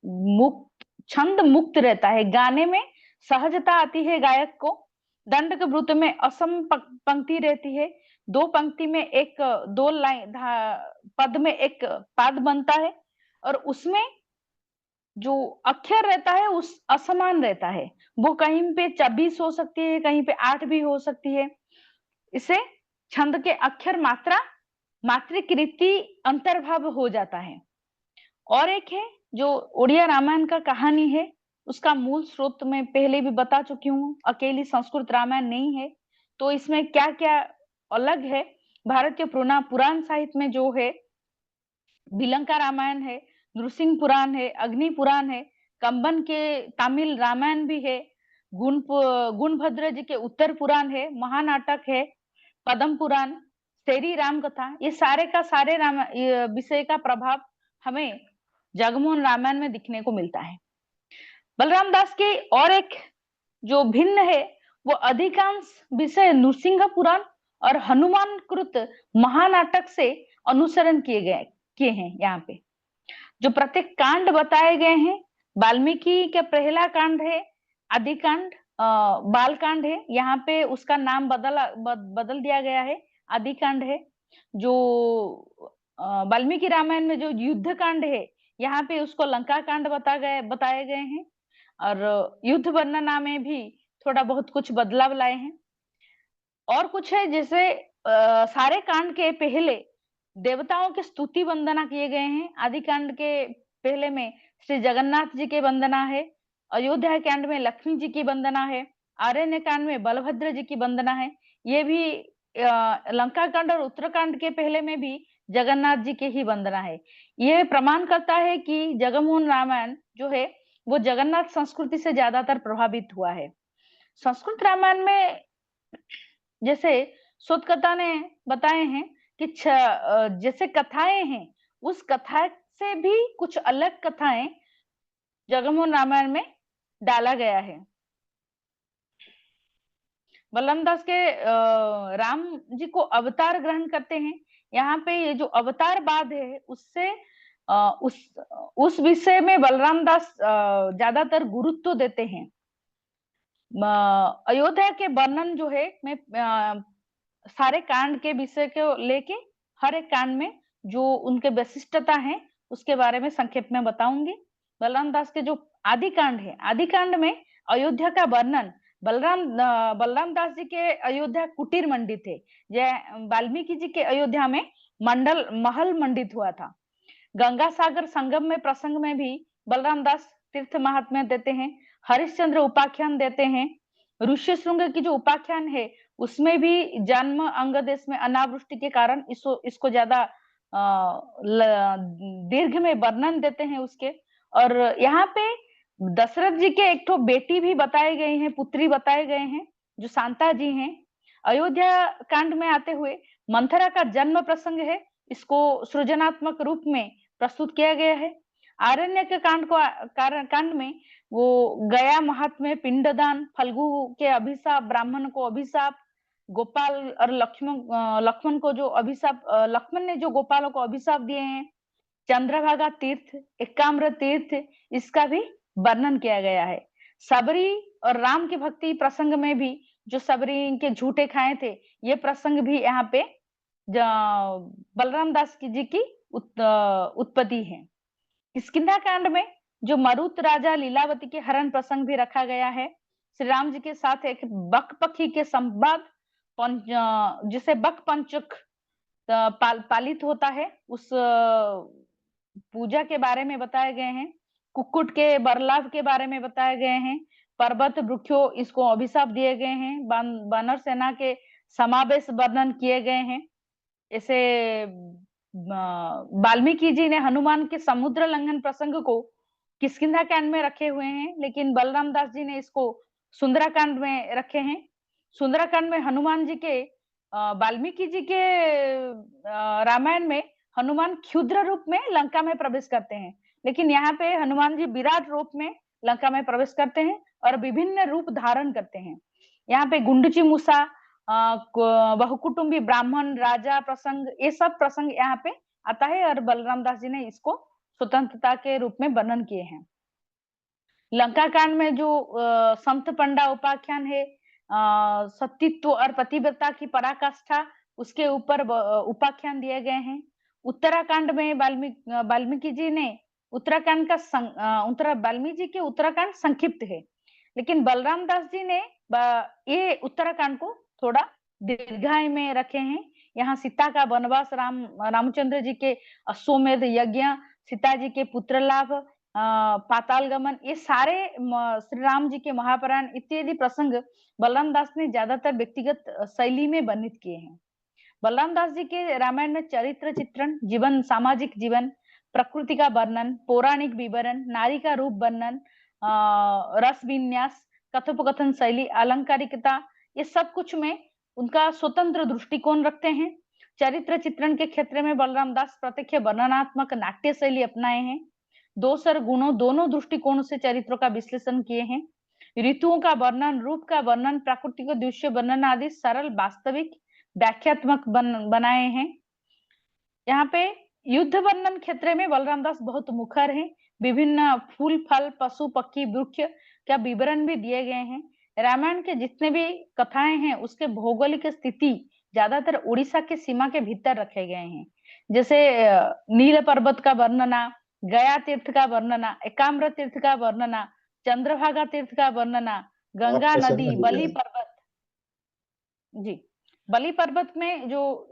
मुक्त छंद मुक्त रहता है, गाने में सहजता आती है गायक को। दंडक वृत्त में असम पंक्ति रहती है, दो पंक्ति में एक दो लाइन पद में एक पाद बनता है, और उसमें जो अक्षर रहता है उस असमान रहता है। वो कहीं पे 24 हो सकती है, कहीं पे 8 भी हो सकती है। इसे छंद के अक्षर मात्रा मातृकृति अंतर्भाव हो जाता है। और एक है जो उड़िया रामायण का कहानी है, उसका मूल स्रोत मैं पहले भी बता चुकी हूँ, अकेली संस्कृत रामायण नहीं है। तो इसमें क्या क्या अलग है, भारतीय पुराण साहित्य में जो है बिलंका रामायण है, नृसिंह पुराण है, अग्नि पुराण है, कंबन के तमिल रामायण भी है, गुणभद्र जी के उत्तर पुराण है, महानाटक है, पद्म पुराण, श्री राम कथा, ये सारे का सारे विषय का प्रभाव हमें जगमोहन रामायण में दिखने को मिलता है। बलराम दास के और एक जो भिन्न है, वो अधिकांश विषय नृसिंह पुराण और हनुमान कृत महानाटक से अनुसरण किए हैं। यहाँ पे जो प्रत्येक कांड बताए गए हैं, वाल्मीकि का पहला कांड है आदि कांड, बाल कांड है, यहाँ पे उसका नाम बदल दिया गया है, आदि कांड है। जो वाल्मीकि रामायण में जो युद्ध कांड है, यहाँ पे उसको लंका कांड बताए गए हैं, और युद्ध वर्णना में भी थोड़ा बहुत कुछ बदलाव लाए हैं। और कुछ है जैसे सारे कांड के पहले देवताओं के स्तुति वंदना किए गए हैं। आदि कांड के पहले में श्री जगन्नाथ जी की वंदना है, अयोध्या कांड में लक्ष्मी जी की वंदना है, आरण्य कांड में बलभद्र जी की वंदना है। ये भी लंका कांड और उत्तरकांड के पहले में भी जगन्नाथ जी की ही वंदना है। यह प्रमाण करता है कि जगमोहन रामायण जो है वो जगन्नाथ संस्कृति से ज्यादातर प्रभावित हुआ है। संस्कृत रामायण में जैसे शोधकर्ता ने बताए हैं कि जैसे कथाएं हैं, उस कथा से भी कुछ अलग कथाएं जगमोहन रामायण में डाला गया है। बलराम दास के राम जी को अवतार ग्रहण करते हैं। यहाँ पे ये जो अवतारवाद है उससे उस विषय में बलराम दास ज्यादातर गुरुत्व देते हैं। अयोध्या के वर्णन जो है मैं सारे कांड के विषय को लेके हर एक कांड में जो उनके विशिष्टता है उसके बारे में संक्षेप में बताऊंगी। बलराम दास के जो आदि कांड है, आदि कांड में अयोध्या का वर्णन बलराम दास जी के अयोध्या कुटीर मंडित थे। वाल्मीकि जी के अयोध्या में महल मंडित हुआ था। गंगा सागर संगम में प्रसंग में भी बलराम दास तीर्थ महात्म्य देते हैं। हरिश्चंद्र उपाख्यान देते हैं। ऋष्यशृंग की जो उपाख्यान है उसमें भी जन्म अंग देश में अनावृष्टि के कारण इसको ज्यादा दीर्घ में वर्णन देते हैं उसके। और यहाँ पे दशरथ जी के एक तो बेटी भी बताए गए हैं, पुत्री बताए गए हैं जो शांता जी हैं। अयोध्या कांड में आते हुए मंथरा का जन्म प्रसंग है, इसको सृजनात्मक रूप में प्रस्तुत किया गया है। आरण्य के कांड में वो गया महात्म्य, पिंडदान, फल्गु के अभिशाप, ब्राह्मण को अभिशाप, गोपाल और लक्ष्मण को जो अभिशाप, लक्ष्मण ने जो गोपालों को अभिशाप दिए हैं, चंद्रभागा तीर्थ, एकाम्र तीर्थ, इसका भी वर्णन किया गया है। सबरी और राम की भक्ति प्रसंग में भी जो सबरी के झूठे खाए थे, ये प्रसंग भी यहाँ पे बलराम दास जी की उत्पत्ति है। किष्किंधा कांड में जो मरुत राजा लीलावती के हरण प्रसंग भी रखा गया है। श्री राम जी के साथ एक बक पक्षी के संवाद, जिसे बक पंचक पालित होता है, उस पूजा के बारे में बताए गए हैं। कुक्कुट के बरलाभ के बारे में बताए गए हैं। पर्वत वृक्षों इसको अभिशाप दिए गए हैं। वानर सेना के समावेश वर्णन किए गए हैं। ऐसे वाल्मीकि जी ने हनुमान के समुद्र लंघन प्रसंग को किष्किंधा कांड में रखे हुए हैं, लेकिन बलराम दास जी ने इसको सुंदराकांड में रखे हैं। सुंदराकांड में हनुमान जी के वाल्मीकि जी के रामायण में हनुमान क्षुद्र रूप में लंका में प्रवेश करते हैं, लेकिन यहाँ पे हनुमान जी विराट रूप में लंका में प्रवेश करते हैं और विभिन्न रूप धारण करते हैं। यहाँ पे गुंडची मूसा, बहुकुटुंबी ब्राह्मण, राजा प्रसंग, ये सब प्रसंग यहाँ पे आता है और बलराम दास जी ने इसको स्वतंत्रता के रूप में वर्णन किए हैं। लंका कांड में जो संत पंडा उपाख्यान है, सतीत्व और पतिव्रता की पराकाष्ठा, उसके ऊपर उपाख्यान दिए गए हैं। उत्तराखंड में वाल्मीकि जी ने उत्तराखंड का वाल्मीकि जी के उत्तराखंड संक्षिप्त है, लेकिन बलराम दास जी ने ये उत्तराखंड को थोड़ा दीर्घाय में रखे हैं। यहाँ सीता का वनवास, रामचंद्र जी के अश्वमेध यज्ञ, सीता जी के पुत्र लाभ, पाताल गमन, ये सारे श्री राम जी के महापुराण इत्यादि प्रसंग बलराम दास ने ज्यादातर व्यक्तिगत शैली में वर्णित किए हैं। बलराम दास जी के रामायण में चरित्र चित्रण, जीवन, सामाजिक जीवन, प्रकृति का वर्णन, पौराणिक विवरण, नारी का रूप वर्णन, रस विन्यास, कथोपकथन शैली, अलंकारिकता, ये सब कुछ में उनका स्वतंत्र दृष्टिकोण रखते हैं। चरित्र चित्रण के क्षेत्र में बलराम दास प्रत्यक्ष वर्णनात्मक नाट्य शैली अपनाए हैं। दोष और गुणों दोनों दृष्टिकोण से चरित्रों का विश्लेषण किए हैं। ऋतुओं का वर्णन, रूप का वर्णन, प्राकृतिक दृश्य वर्णन आदि सरल वास्तविक व्याख्यात्मक बनाए हैं। यहाँ पे युद्ध वर्णन क्षेत्र में बलराम दास बहुत मुखर हैं। विभिन्न फूल, फल, पशु, पक्षी, वृक्ष का विवरण भी दिए गए हैं। रामायण के जितने भी कथाएं हैं उसके भौगोलिक स्थिति ज्यादातर उड़ीसा के सीमा के भीतर रखे गए हैं। जैसे नील पर्वत का वर्णना, गया तीर्थ का वर्णना, एकाम्र तीर्थ का वर्णना, चंद्रभागा तीर्थ का वर्णना, गंगा नदी, बलि पर्वत। जी, बलि पर्वत में जो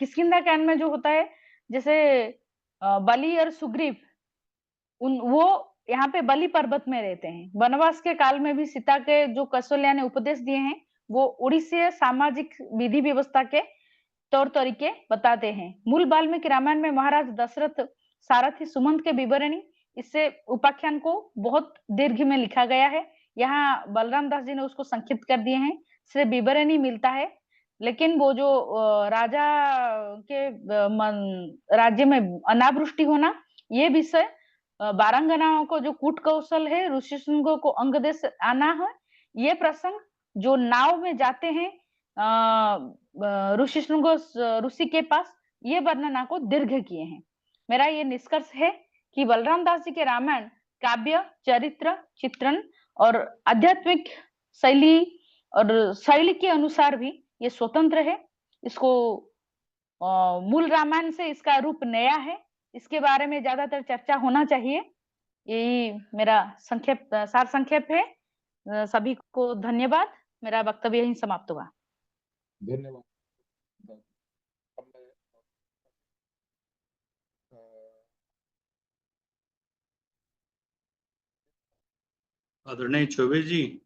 किष्किंधा कांड में जो होता है, जैसे बलि और सुग्रीव वो यहाँ पे बलि पर्वत में रहते हैं। वनवास के काल में भी सीता के जो कौशल्या ने उपदेश दिए हैं वो उड़ीसीय सामाजिक विधि व्यवस्था के तौर तरीके बताते हैं। मूल वाल्मीकि रामायण में महाराज दशरथ सारथी सुमंत के विवरणी, इससे उपाख्यान को बहुत दीर्घ में लिखा गया है। यहाँ बलराम दास जी ने उसको संक्षिप्त कर दिए हैं, इससे विवरणी मिलता है। लेकिन वो जो राजा के राज्य में अनावृष्टि होना, ये विषय, बारंगनाओं को जो कूट कौशल है, ऋषिशृंगों को अंगदेश आना है, ये प्रसंग जो नाव में जाते हैं ऋषि के पास, ये वर्णना को दीर्घ किए हैं। मेरा ये निष्कर्ष है कि बलराम दास जी के रामायण काव्य, चरित्र, चित्रण और आध्यात्मिक शैली के अनुसार भी ये स्वतंत्र है। इसको मूल रामायण से इसका रूप नया है, इसके बारे में ज्यादातर चर्चा होना चाहिए। यही मेरा सार संक्षेप है। सभी को धन्यवाद। मेरा वक्तव्य यहीं समाप्त हुआ। धन्यवाद। आदरणीय चौबे जी,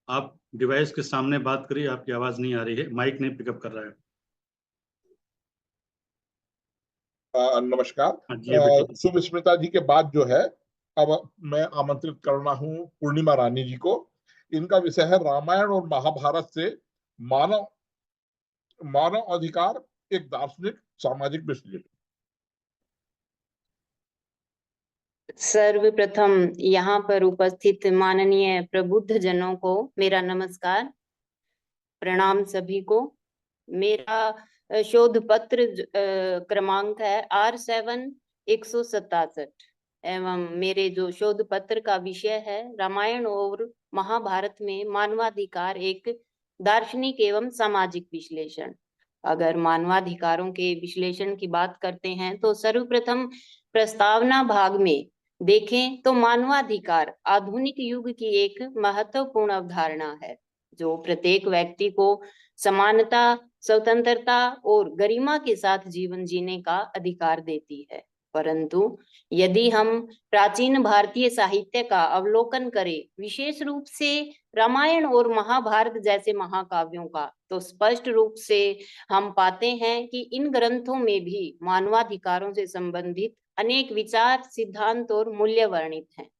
आप डिवाइस के सामने बात करिए, आपकी आवाज नहीं आ रही है, माइक नहीं पिकअप कर रहा है। नमस्कार। हाँ जी, अभी शुभ स्मृता जी के बाद जो है, अब मैं आमंत्रित करना हूँ पूर्णिमा रानी जी को। इनका विषय है रामायण और महाभारत से मानव अधिकार, एक दार्शनिक सामाजिक विश्लेषण। सर्वप्रथम यहाँ पर उपस्थित माननीय प्रबुद्ध जनों को मेरा नमस्कार, प्रणाम सभी को। मेरा शोध पत्र क्रमांक है R7-167 एवं मेरे जो शोध पत्र का विषय है रामायण और महाभारत में मानवाधिकार, एक दार्शनिक एवं सामाजिक विश्लेषण। अगर मानवाधिकारों के विश्लेषण की बात करते हैं तो सर्वप्रथम प्रस्तावना भाग में देखें तो मानवाधिकार आधुनिक युग की एक महत्वपूर्ण अवधारणा है जो प्रत्येक व्यक्ति को समानता, स्वतंत्रता और गरिमा के साथ जीवन जीने का अधिकार देती है। परंतु यदि हम प्राचीन भारतीय साहित्य का अवलोकन करें, विशेष रूप से रामायण और महाभारत जैसे महाकाव्यों का, तो स्पष्ट रूप से हम पाते हैं कि इन ग्रंथों में भी मानवाधिकारों से संबंधित अनेक विचार, सिद्धांत और मूल्य वर्णित हैं।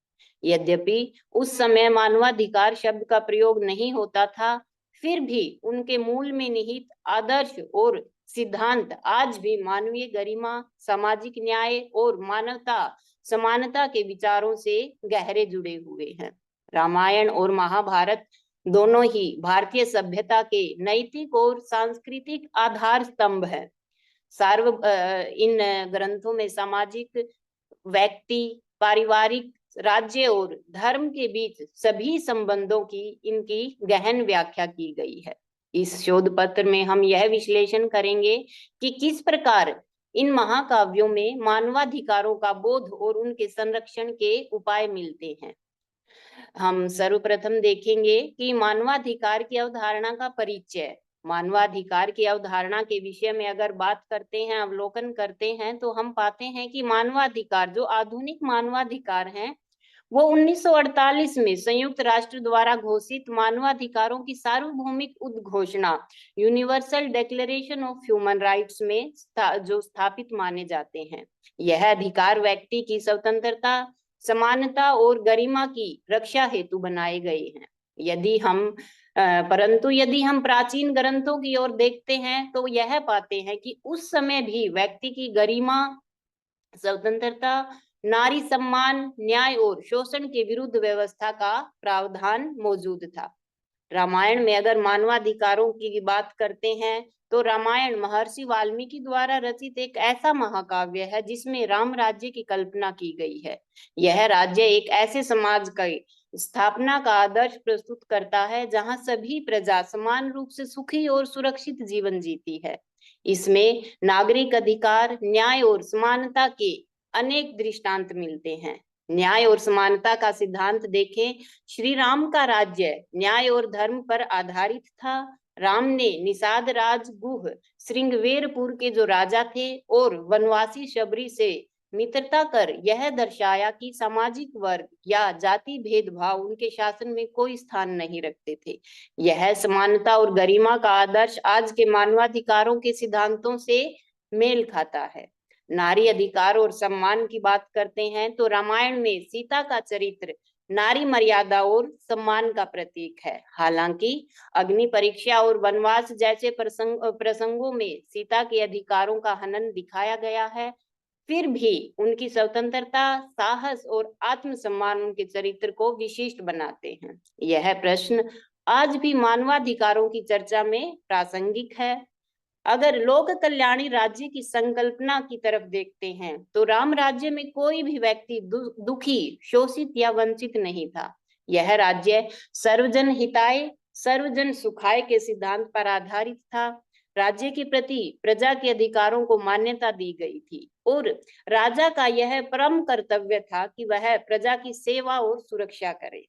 यद्यपि उस समय मानवाधिकार शब्द का प्रयोग नहीं होता था, फिर भी उनके मूल में निहित आदर्श और सिद्धांत आज भी मानवीय गरिमा, सामाजिक न्याय और मानवता समानता के विचारों से गहरे जुड़े हुए हैं। रामायण और महाभारत दोनों ही भारतीय सभ्यता के नैतिक और सांस्कृतिक आधार स्तंभ है। इन ग्रंथों में सामाजिक, व्यक्ति, पारिवारिक, राज्य और धर्म के बीच सभी संबंधों की इनकी गहन व्याख्या की गई है। इस शोध पत्र में हम यह विश्लेषण करेंगे कि किस प्रकार इन महाकाव्यों में मानवाधिकारों का बोध और उनके संरक्षण के उपाय मिलते हैं। हम सर्वप्रथम देखेंगे कि मानवाधिकार की अवधारणा का परिचय। मानवाधिकार की अवधारणा के विषय में अगर बात करते हैं, अवलोकन करते हैं, तो हम पाते हैं कि मानवाधिकार, जो आधुनिक मानवाधिकार हैं, वो 1948 में संयुक्त राष्ट्र द्वारा घोषित मानवाधिकारों की सार्वभौमिक उद्घोषणा universal declaration of human rights में जो स्थापित माने जाते हैं। यह अधिकार व्यक्ति की स्वतंत्रता, समानता और गरिमा की रक्षा हेतु बनाए गए हैं। परंतु यदि हम प्राचीन ग्रंथों की ओर देखते हैं तो यह पाते हैं कि उस समय भी व्यक्ति की गरिमा, स्वतंत्रता, नारी सम्मान, न्याय और शोषण के विरुद्ध व्यवस्था का प्रावधान मौजूद था। रामायण में अगर मानवाधिकारों की बात करते हैं तो रामायण महर्षि वाल्मीकि द्वारा रचित एक ऐसा महाकाव्य है जिसमें राम राज्य की कल्पना की गई है। यह राज्य एक ऐसे समाज का स्थापना का आदर्श प्रस्तुत करता है जहां सभी प्रजा समान रूप से सुखी और सुरक्षित जीवन जीती है। इसमें नागरिक अधिकार, न्याय और समानता के अनेक दृष्टांत मिलते हैं। न्याय और समानता का सिद्धांत देखें, श्री राम का राज्य न्याय और धर्म पर आधारित था। राम ने निषाद राज गुह श्रृंगवेरपुर के जो राजा थे और वनवासी शबरी से मित्रता कर यह दर्शाया कि सामाजिक वर्ग या जाति भेदभाव उनके शासन में कोई स्थान नहीं रखते थे। यह समानता और गरिमा का आदर्श आज के मानवाधिकारों के सिद्धांतों से मेल खाता है। नारी अधिकार और सम्मान की बात करते हैं तो रामायण में सीता का चरित्र नारी मर्यादा और सम्मान का प्रतीक है। हालांकि अग्नि परीक्षा और वनवास जैसे प्रसंगों में सीता के अधिकारों का हनन दिखाया गया है, फिर भी उनकी स्वतंत्रता, साहस और आत्मसम्मान उनके चरित्र को विशिष्ट बनाते हैं। यह प्रश्न आज भी मानवाधिकारों की चर्चा में प्रासंगिक है। अगर लोक कल्याणी राज्य की संकल्पना की तरफ देखते हैं तो राम राज्य में कोई भी व्यक्ति दुखी, शोषित या वंचित नहीं था। यह राज्य सर्वजन हिताय, सर्वजन सुखाय के सिद्धांत पर आधारित था। राज्य के प्रति प्रजा के अधिकारों को मान्यता दी गई थी और राजा का यह परम कर्तव्य था कि वह प्रजा की सेवा और सुरक्षा करे।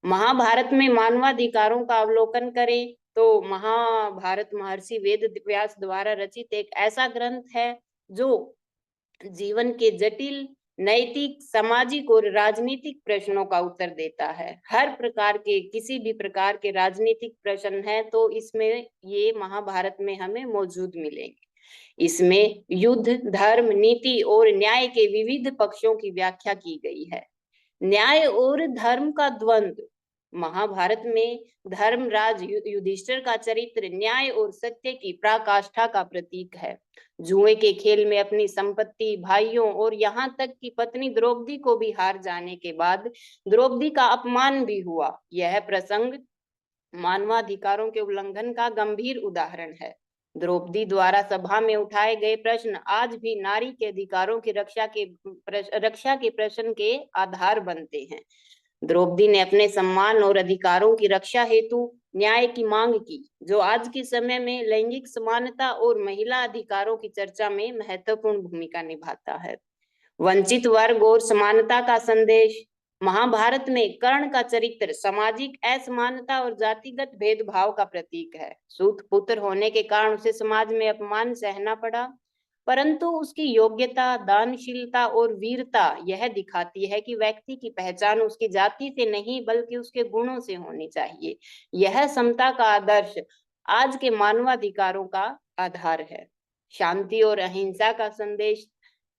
महाभारत में मानवाधिकारों का अवलोकन करें तो महाभारत महर्षि वेद व्यास द्वारा रचित एक ऐसा ग्रंथ है जो जीवन के जटिल, नैतिक, सामाजिक और राजनीतिक प्रश्नों का उत्तर देता है। हर प्रकार के, किसी भी प्रकार के राजनीतिक प्रश्न है तो इसमें ये महाभारत में हमें मौजूद मिलेंगे। इसमें युद्ध, धर्म, नीति और न्याय के विविध पक्षों की व्याख्या की गई है। न्याय और धर्म का द्वंद्व। महाभारत में धर्मराज युधिष्ठिर का चरित्र न्याय और सत्य की पराकाष्ठा का प्रतीक है। जुए के खेल में अपनी संपत्ति, भाइयों और यहाँ तक कि पत्नी द्रौपदी को भी हार जाने के बाद द्रौपदी का अपमान भी हुआ। यह प्रसंग मानवाधिकारों के उल्लंघन का गंभीर उदाहरण है। द्रौपदी द्वारा सभा में उठाए गए प्रश्न आज भी नारी के अधिकारों की रक्षा के प्रश्न के आधार बनते हैं। द्रौपदी ने अपने सम्मान और अधिकारों की रक्षा हेतु न्याय की मांग की, जो आज के समय में लैंगिक समानता और महिला अधिकारों की चर्चा में महत्वपूर्ण भूमिका निभाता है। वंचित वर्ग और समानता का संदेश। महाभारत में कर्ण का चरित्र सामाजिक असमानता और जातिगत भेदभाव का प्रतीक है। सूत पुत्र होने के कारण उसे समाज में अपमान सहना पड़ा, परंतु उसकी योग्यता, दानशीलता और वीरता यह दिखाती है कि व्यक्ति की पहचान उसकी जाति से नहीं बल्कि उसके गुणों से होनी चाहिए। यह समता का आदर्श आज के मानवाधिकारों का आधार है। शांति और अहिंसा का संदेश।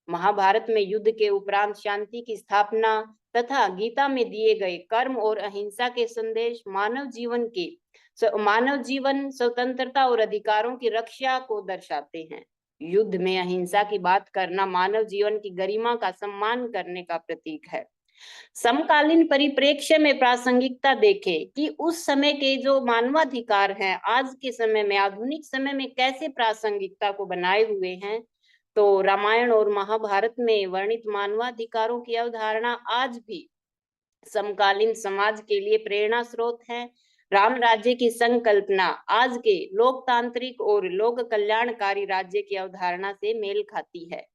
महाभारत में युद्ध के उपरांत शांति की स्थापना तथा गीता में दिए गए कर्म और अहिंसा के संदेश मानव जीवन, स्वतंत्रता और अधिकारों की रक्षा को दर्शाते हैं। युद्ध में अहिंसा की बात करना मानव जीवन की गरिमा का सम्मान करने का प्रतीक है। समकालीन परिप्रेक्ष्य में प्रासंगिकता देखें कि उस समय के जो मानवाधिकार हैं आज के समय में, आधुनिक समय में कैसे प्रासंगिकता को बनाए हुए हैं। तो रामायण और महाभारत में वर्णित मानवाधिकारों की अवधारणा आज भी समकालीन समाज के लिए प्रेरणा स्रोत है। राम राज्य की संकल्पना आज के लोकतांत्रिक और लोक कल्याणकारी राज्य की अवधारणा से मेल खाती है।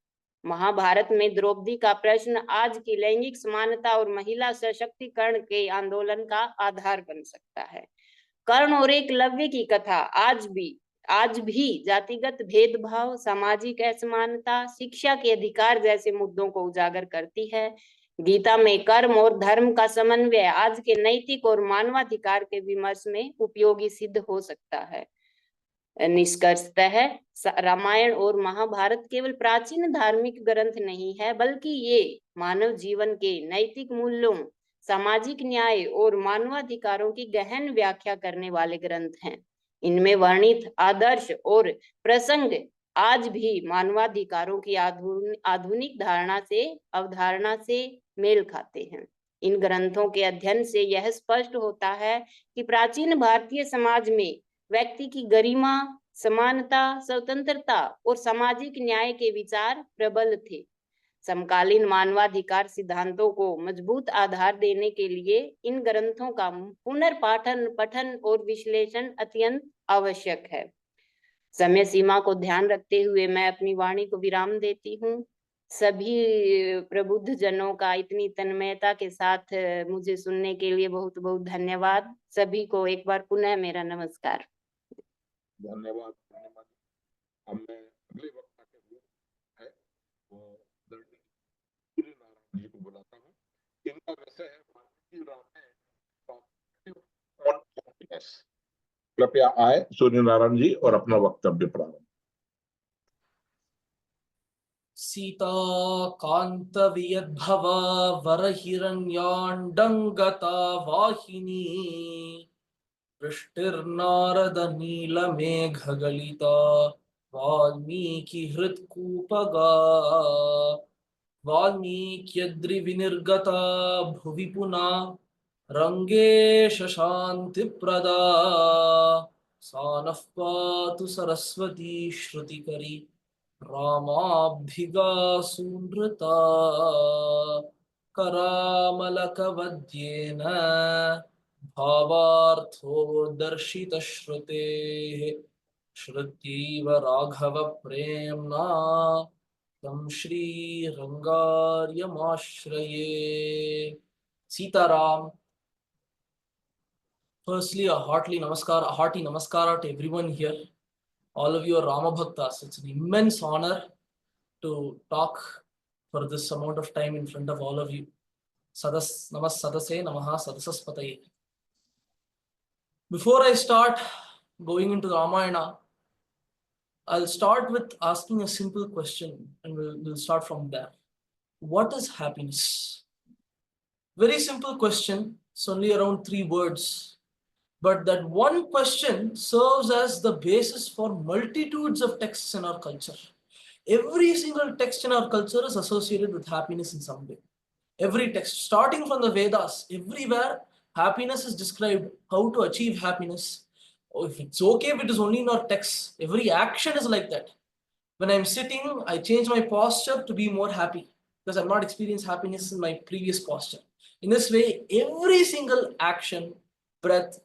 महाभारत में द्रौपदी का प्रश्न आज की लैंगिक समानता और महिला सशक्तिकरण के आंदोलन का आधार बन सकता है। कर्ण और एकलव्य की कथा आज भी जातिगत भेदभाव, सामाजिक असमानता, शिक्षा के अधिकार जैसे मुद्दों को उजागर करती है। गीता में कर्म और धर्म का समन्वय आज के नैतिक और मानवाधिकार के विमर्श में उपयोगी सिद्ध हो सकता है। निष्कर्षतः रामायण और महाभारत केवल प्राचीन धार्मिक ग्रंथ नहीं है, बल्कि ये मानव जीवन के नैतिक मूल्यों, सामाजिक न्याय और मानवाधिकारों की गहन व्याख्या करने वाले ग्रंथ हैं। इनमें वर्णित आदर्श और प्रसंग आज भी मानवाधिकारों की आधुनिक अवधारणा से मेल खाते हैं। इन ग्रंथों के अध्ययन से यह स्पष्ट होता है कि प्राचीन भारतीय समाज में व्यक्ति की गरिमा, समानता, स्वतंत्रता और सामाजिक न्याय के विचार प्रबल थे। समकालीन मानवाधिकार सिद्धांतों को मजबूत आधार देने के लिए इन ग्रंथों का पुनर्पाठन, पठन और विश्लेषण अत्यंत आवश्यक है। समय सीमा को ध्यान रखते हुए मैं अपनी वाणी को विराम देती हूँ। सभी प्रबुद्ध जनों का इतनी तन्मयता के साथ मुझे सुनने के लिए बहुत बहुत धन्यवाद। सभी को एक बार पुनः मेरा नमस्कार। धन्यवाद। हमें अगले वक्ता के रूप है वो नारायण जी को बुलाता हूँ। इनका विषय है वाल्मीकि रामायण। कृपया आए सूर्य नारायण जी और अपना वक्तव्य प्रारंभ। सीता कांत वियद्भव वरहिरण्याण्डंगता वाहिनी वृष्टिर्नारद नीलमेघगलिता वाल्मीकि हृत्कूपगा वाल्मीक्यद्रिविनिर्गता भुवि पुनः रंगेश शांतिप्रदा सा नः पातु सरस्वती श्रुतिकरी रामाभिगा सुनृता करामलकवद्येन भावार्थोदर्शितश्रुतेः श्रुत्यैव राघवप्रेम्णा तं श्रीरङ्गार्यमाश्रये। Sitaram. Firstly, a hearty namaskara to everyone here. All of you are Rama Bhaktas. It's an immense honor to talk for this amount of time in front of all of you. Sadas namas sadase namaha sadasaspataye. Before I start going into the Ramayana, I'll start with asking a simple question, and we'll start from there. What is happiness? Very simple question. It's only around 3 words. But that one question serves as the basis for multitudes of texts in our culture. Every single text in our culture is associated with happiness in some way. Every text, starting from the Vedas, everywhere happiness is described, how to achieve happiness. Oh, if it's okay if it is only in our texts, every action is like that. When I'm sitting, I change my posture to be more happy because I've not experienced happiness in my previous posture. In this way, every single action, breath,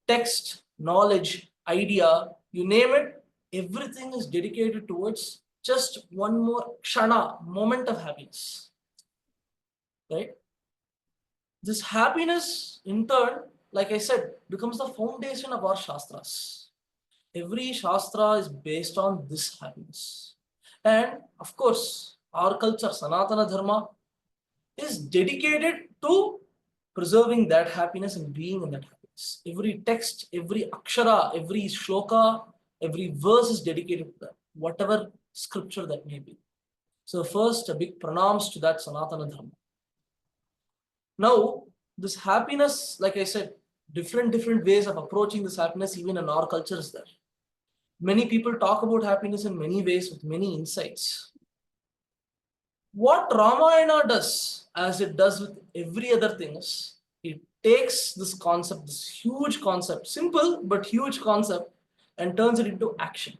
text, knowledge, idea, you name it, everything is dedicated towards just one more kshana, moment of happiness. Right? This happiness, in turn, like I said, becomes the foundation of our shastras. Every shastra is based on this happiness. And of course, our culture, Sanatana Dharma, is dedicated to preserving that happiness and being in that happiness. Every text, every akshara, every shloka, every verse is dedicated to that, whatever scripture that may be. So first, a big pranams to that Sanatana Dharma. Now, this happiness, like I said, different ways of approaching this happiness, even in our culture, is there. Many people talk about happiness in many ways with many insights. What Ramayana does, as it does with every other thing, is it takes this concept, this huge concept, simple but huge concept, and turns it into action.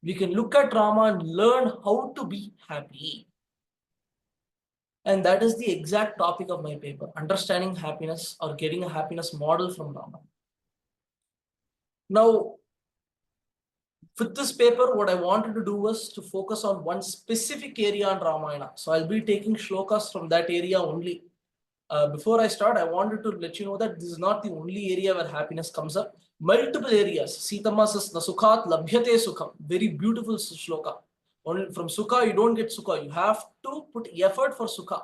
We can look at Rama and learn how to be happy. And that is the exact topic of my paper, understanding happiness or getting a happiness model from Rama. Now, with this paper, what I wanted to do was to focus on one specific area on Ramayana. So I'll be taking shlokas from that area only. Before I start, I wanted to let you know that this is not the only area where happiness comes up. Multiple areas. Sitama says, Nasukhat labhyate sukham. Very beautiful shloka. Only from sukha, you don't get sukha. You have to put effort for sukha.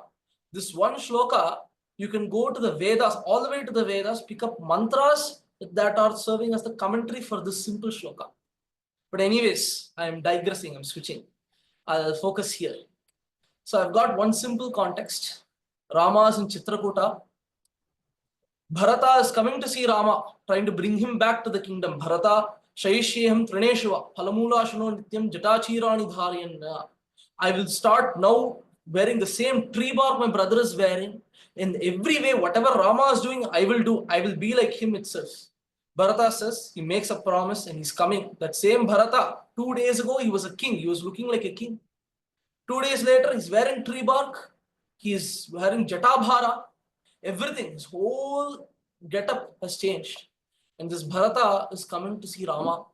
This one shloka, you can go to the Vedas, all the way to the Vedas, pick up mantras that are serving as the commentary for this simple shloka. But anyways, I'm digressing, I'm switching. I'll focus here. So I've got one simple context. Rama is in Chitrakuta. Bharata is coming to see Rama, trying to bring him back to the kingdom. Bharata, Shaishyeham Trineshva, Palamula Shano Nityam Jatachirani Dharayan. I will start now wearing the same tree bark my brother is wearing. In every way, whatever Rama is doing, I will do. I will be like him itself. Bharata says, he makes a promise and he's coming. That same Bharata, 2 days ago, he was a king. He was looking like a king. 2 days later, he's wearing tree bark. He is wearing Jatabhara. Everything, his whole getup has changed. And this Bharata is coming to see Rama.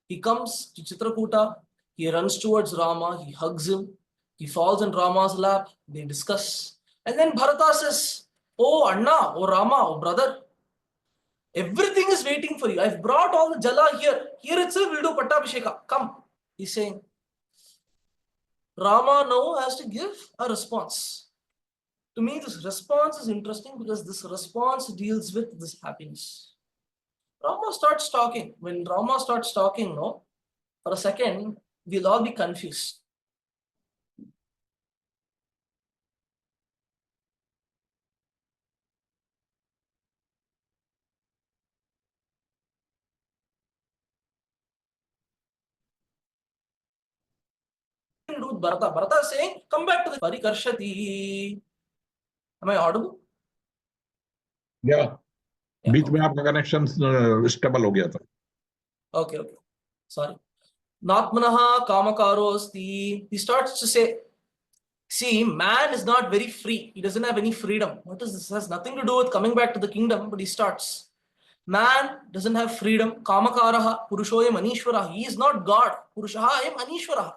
He comes to Chitrakuta. He runs towards Rama. He hugs him. He falls in Rama's lap. They discuss. And then Bharata says, oh Anna, oh Rama, oh brother, everything is waiting for you. I've brought all the jala here. Here itself we'll do Pattabhisheka. Come. He's saying. Rama now has to give a response. To me, this response is interesting because this response deals with this happiness. Rama starts talking. When Rama starts talking, no, for a second, we'll all be confused. Bharata is saying, come back to the Parikarshati. Am I audible? Yeah. बीच में आपका कनेक्शन स्टेबल हो गया था. Okay, okay. Sorry. Natmanaha kamakaro asti. He starts to say, see, man is not very free. He doesn't have any freedom. What is this? It has nothing to do with coming back to the kingdom, but he starts. Man doesn't have freedom. Kamakaraha purushoyam anishwaraha. He is not God. Purushaha ayam anishwaraha.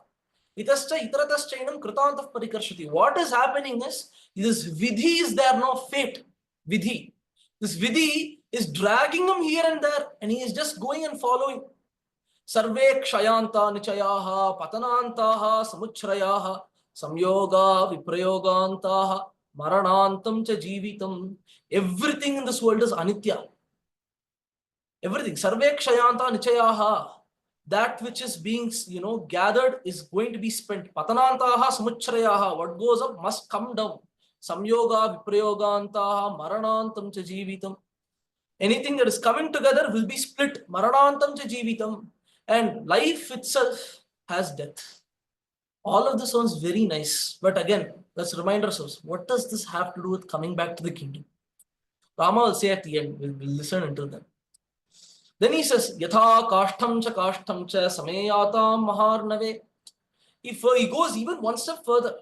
Itascha itarataschainam kritantah parikarshati. What is happening is, this vidhi is there, no fate. Vidhi. This vidhi is dragging him here and there, and he is just going and following. Sarve kshayanta nichayaha patanantaha samuchrayaha samyoga viprayogantaha maranantam cha jeevitam. Everything in this world is anitya. Everything. Sarve kshayanta nichayaha. That which is being, gathered is going to be spent. Patanantaha samuchrayaha. What goes up must come down. Samyoga viprayogantaha maranantam cha jeevitam. Anything that is coming together will be split. Maranantam cha jeevitam. And life itself has death. All of this sounds very nice. But again, let's remind ourselves, what does this have to do with coming back to the kingdom? Rama will say at the end, we'll listen until then. Then he says, Yatha kashtam cha sameyatam maharnave. If he goes even one step further,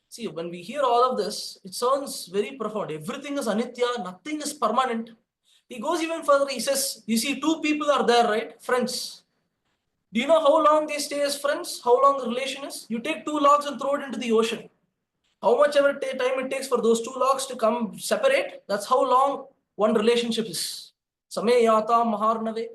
see, when we hear all of this, it sounds very profound. Everything is anitya, nothing is permanent. He goes even further, he says, you see, two people are there, right? Friends. Do you know how long they stay as friends? How long the relation is? You take two logs and throw it into the ocean. How much ever time it takes for those two logs to come separate, that's how long one relationship is. Sameyata maharnave.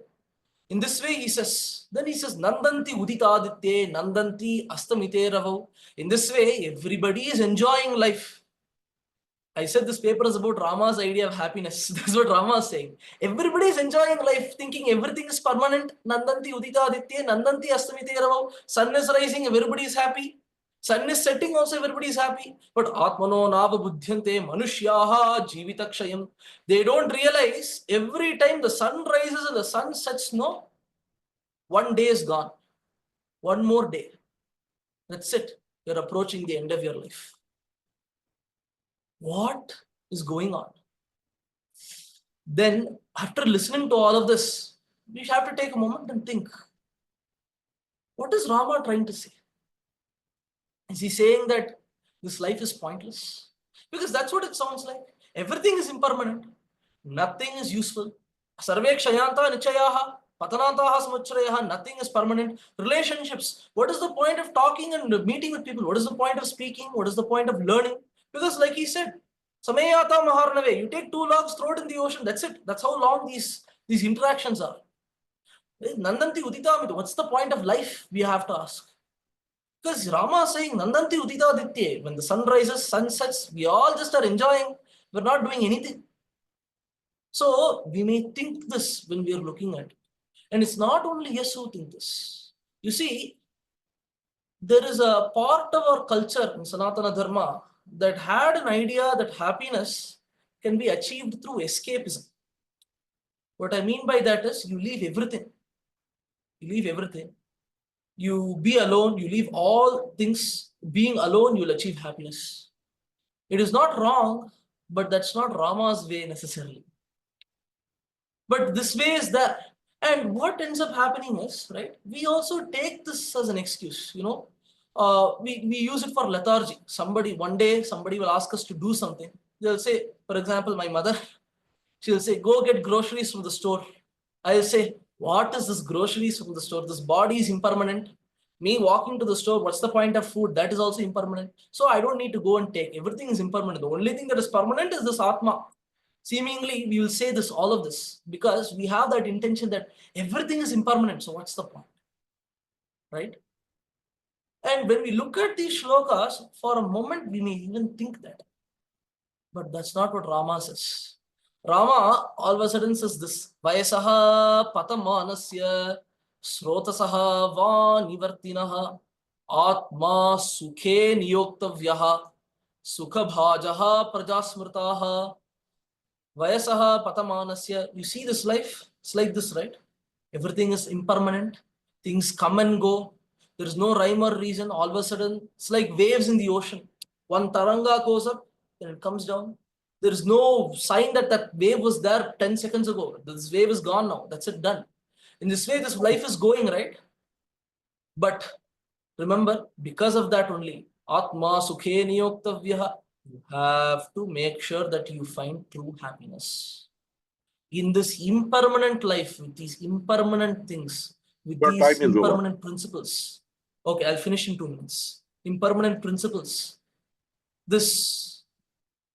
In this way, he says, Nandanti uditaditye, Nandanti astamite ravo. In this way, everybody is enjoying life. I said this paper is about Rama's idea of happiness. That's what Rama is saying. Everybody is enjoying life, thinking everything is permanent. Nandanti uditaditye, Nandanti astamite ravo. Sun is rising, everybody is happy. Sun is setting, also everybody is happy. But Atmano nava buddhyante manushyaha jivitakshayam. They don't realize every time the sun rises and the sun sets, no, one day is gone. One more day. That's it. You're approaching the end of your life. What is going on? Then, after listening to all of this, we have to take a moment and think, what is Rama trying to say? Is he saying that this life is pointless? Because that's what it sounds like. Everything is impermanent. Nothing is useful. Sarve kshayanta nichayaha patanantaha samuchrayaha. Nothing is permanent. Relationships. What is the point of talking and meeting with people? What is the point of speaking? What is the point of learning? Because like he said, Sameyata maharnave. You take two logs, throw it in the ocean. That's it. That's how long these interactions are. Nandanti udita. What's the point of life? We have to ask. Because Rama is saying, Nandanti udita aditye. When the sun rises, sun sets, we all just are enjoying. We're not doing anything. So we may think this when we are looking at it. And it's not only yes who think this. You see, there is a part of our culture in Sanatana Dharma that had an idea that happiness can be achieved through escapism. What I mean by that is, you leave everything. You leave everything. You be alone, you leave all things. Being alone, you'll achieve happiness. It is not wrong, but that's not Rama's way necessarily. But this way is there. And what ends up happening is, right, we also take this as an excuse, we use it for lethargy. One day, somebody will ask us to do something. They'll say, for example, my mother, she'll say, go get groceries from the store. I'll say, what is this groceries from the store? This body is impermanent. Me walking to the store, what's the point of food? That is also impermanent. So I don't need to go and take. Everything is impermanent. The only thing that is permanent is this Atma. Seemingly, we will say this, all of this, because we have that intention that everything is impermanent. So what's the point? Right? And when we look at these shlokas, for a moment, we may even think that. But that's not what Rama says. Rama all of a sudden says this, Vayasaha patamanasya srotasaha va nivartinaha atma sukhe niyoktavyaha sukha bhajaha prajasmrtaha Vayasaha patamanasya. You see this life? It's like this, right? Everything is impermanent. Things come and go. There is no rhyme or reason. All of a sudden, it's like waves in the ocean. One taranga goes up, then it comes down. There is no sign that that wave was there 10 seconds ago. This wave is gone now. That's it, done. In this way, this life is going, right? But remember, because of that only, Atma Sukhe Niyoktavyaha, you have to make sure that you find true happiness. In this impermanent life, with these impermanent things, with Your these time is over. impermanent principles. Okay, I'll finish in 2 minutes. Impermanent principles. This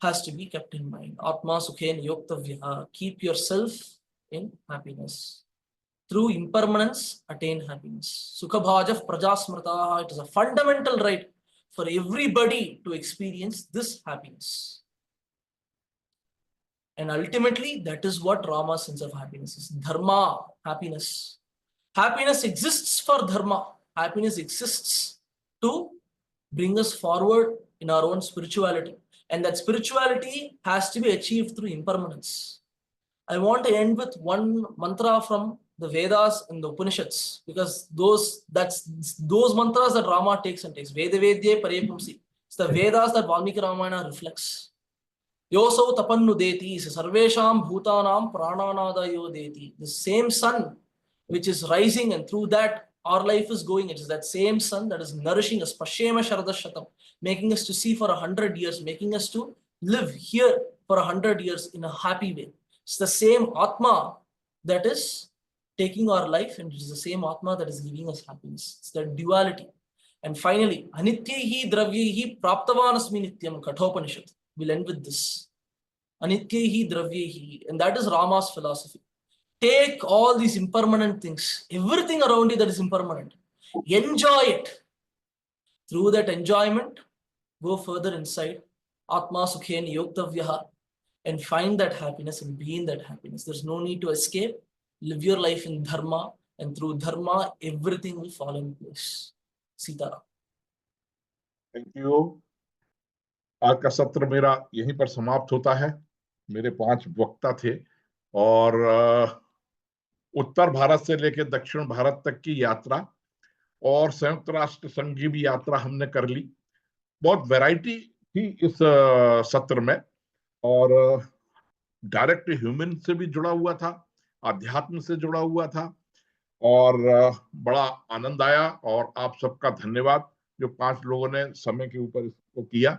has to be kept in mind. Atma Sukhe Niyoktavyaha. Keep yourself in happiness. Through impermanence, attain happiness. Sukhabhajah prajasmrtaha. It is a fundamental right for everybody to experience this happiness. And ultimately, that is what Rama's sense of happiness is. Dharma, happiness. Happiness exists for dharma. Happiness exists to bring us forward in our own spirituality. And that spirituality has to be achieved through impermanence. I want to end with one mantra from the Vedas and the Upanishads, because those mantras that Rama takes and takes. Veda Vedye Parepumsi. It's the Vedas that Valmiki Ramayana reflects. Yosau tapannu deti, sarvesham bhutanam prananadayo deti. The same sun which is rising, and through that our life is going. It is that same sun that is nourishing us, Pashyema Sharadashatam, making us to see for 100 years, making us to live here for 100 years in a happy way. It's the same Atma that is taking our life, and it is the same Atma that is giving us happiness. It's that duality. And finally, Anityehi Dravyehi Praptavanasmi Nityam Kathopanishad. We'll end with this. Anityehi Dravyehi. And that is Rama's philosophy. Take all these impermanent things, everything around you that is impermanent, enjoy it. Through that enjoyment, go further inside, Atma Sukhe Niyoktavyaha, and find that happiness and be in that happiness. There's no need to escape. Live your life in dharma, and through dharma, everything will fall in place. Sitaram. Thank you. आज का सत्र मेरा यहीं पर समाप्त होता है। मेरे 5 वक्ता थे और उत्तर भारत से लेकर दक्षिण भारत तक की यात्रा और संयुक्त राष्ट्र संघ की भी यात्रा हमने कर ली। बहुत वैरायटी थी इस सत्र में, और डायरेक्ट ह्यूमन से भी जुड़ा हुआ था, अध्यात्म से जुड़ा हुआ था, और बड़ा आनंद आया। और आप सबका धन्यवाद जो 5 लोगों ने समय के ऊपर इसको किया।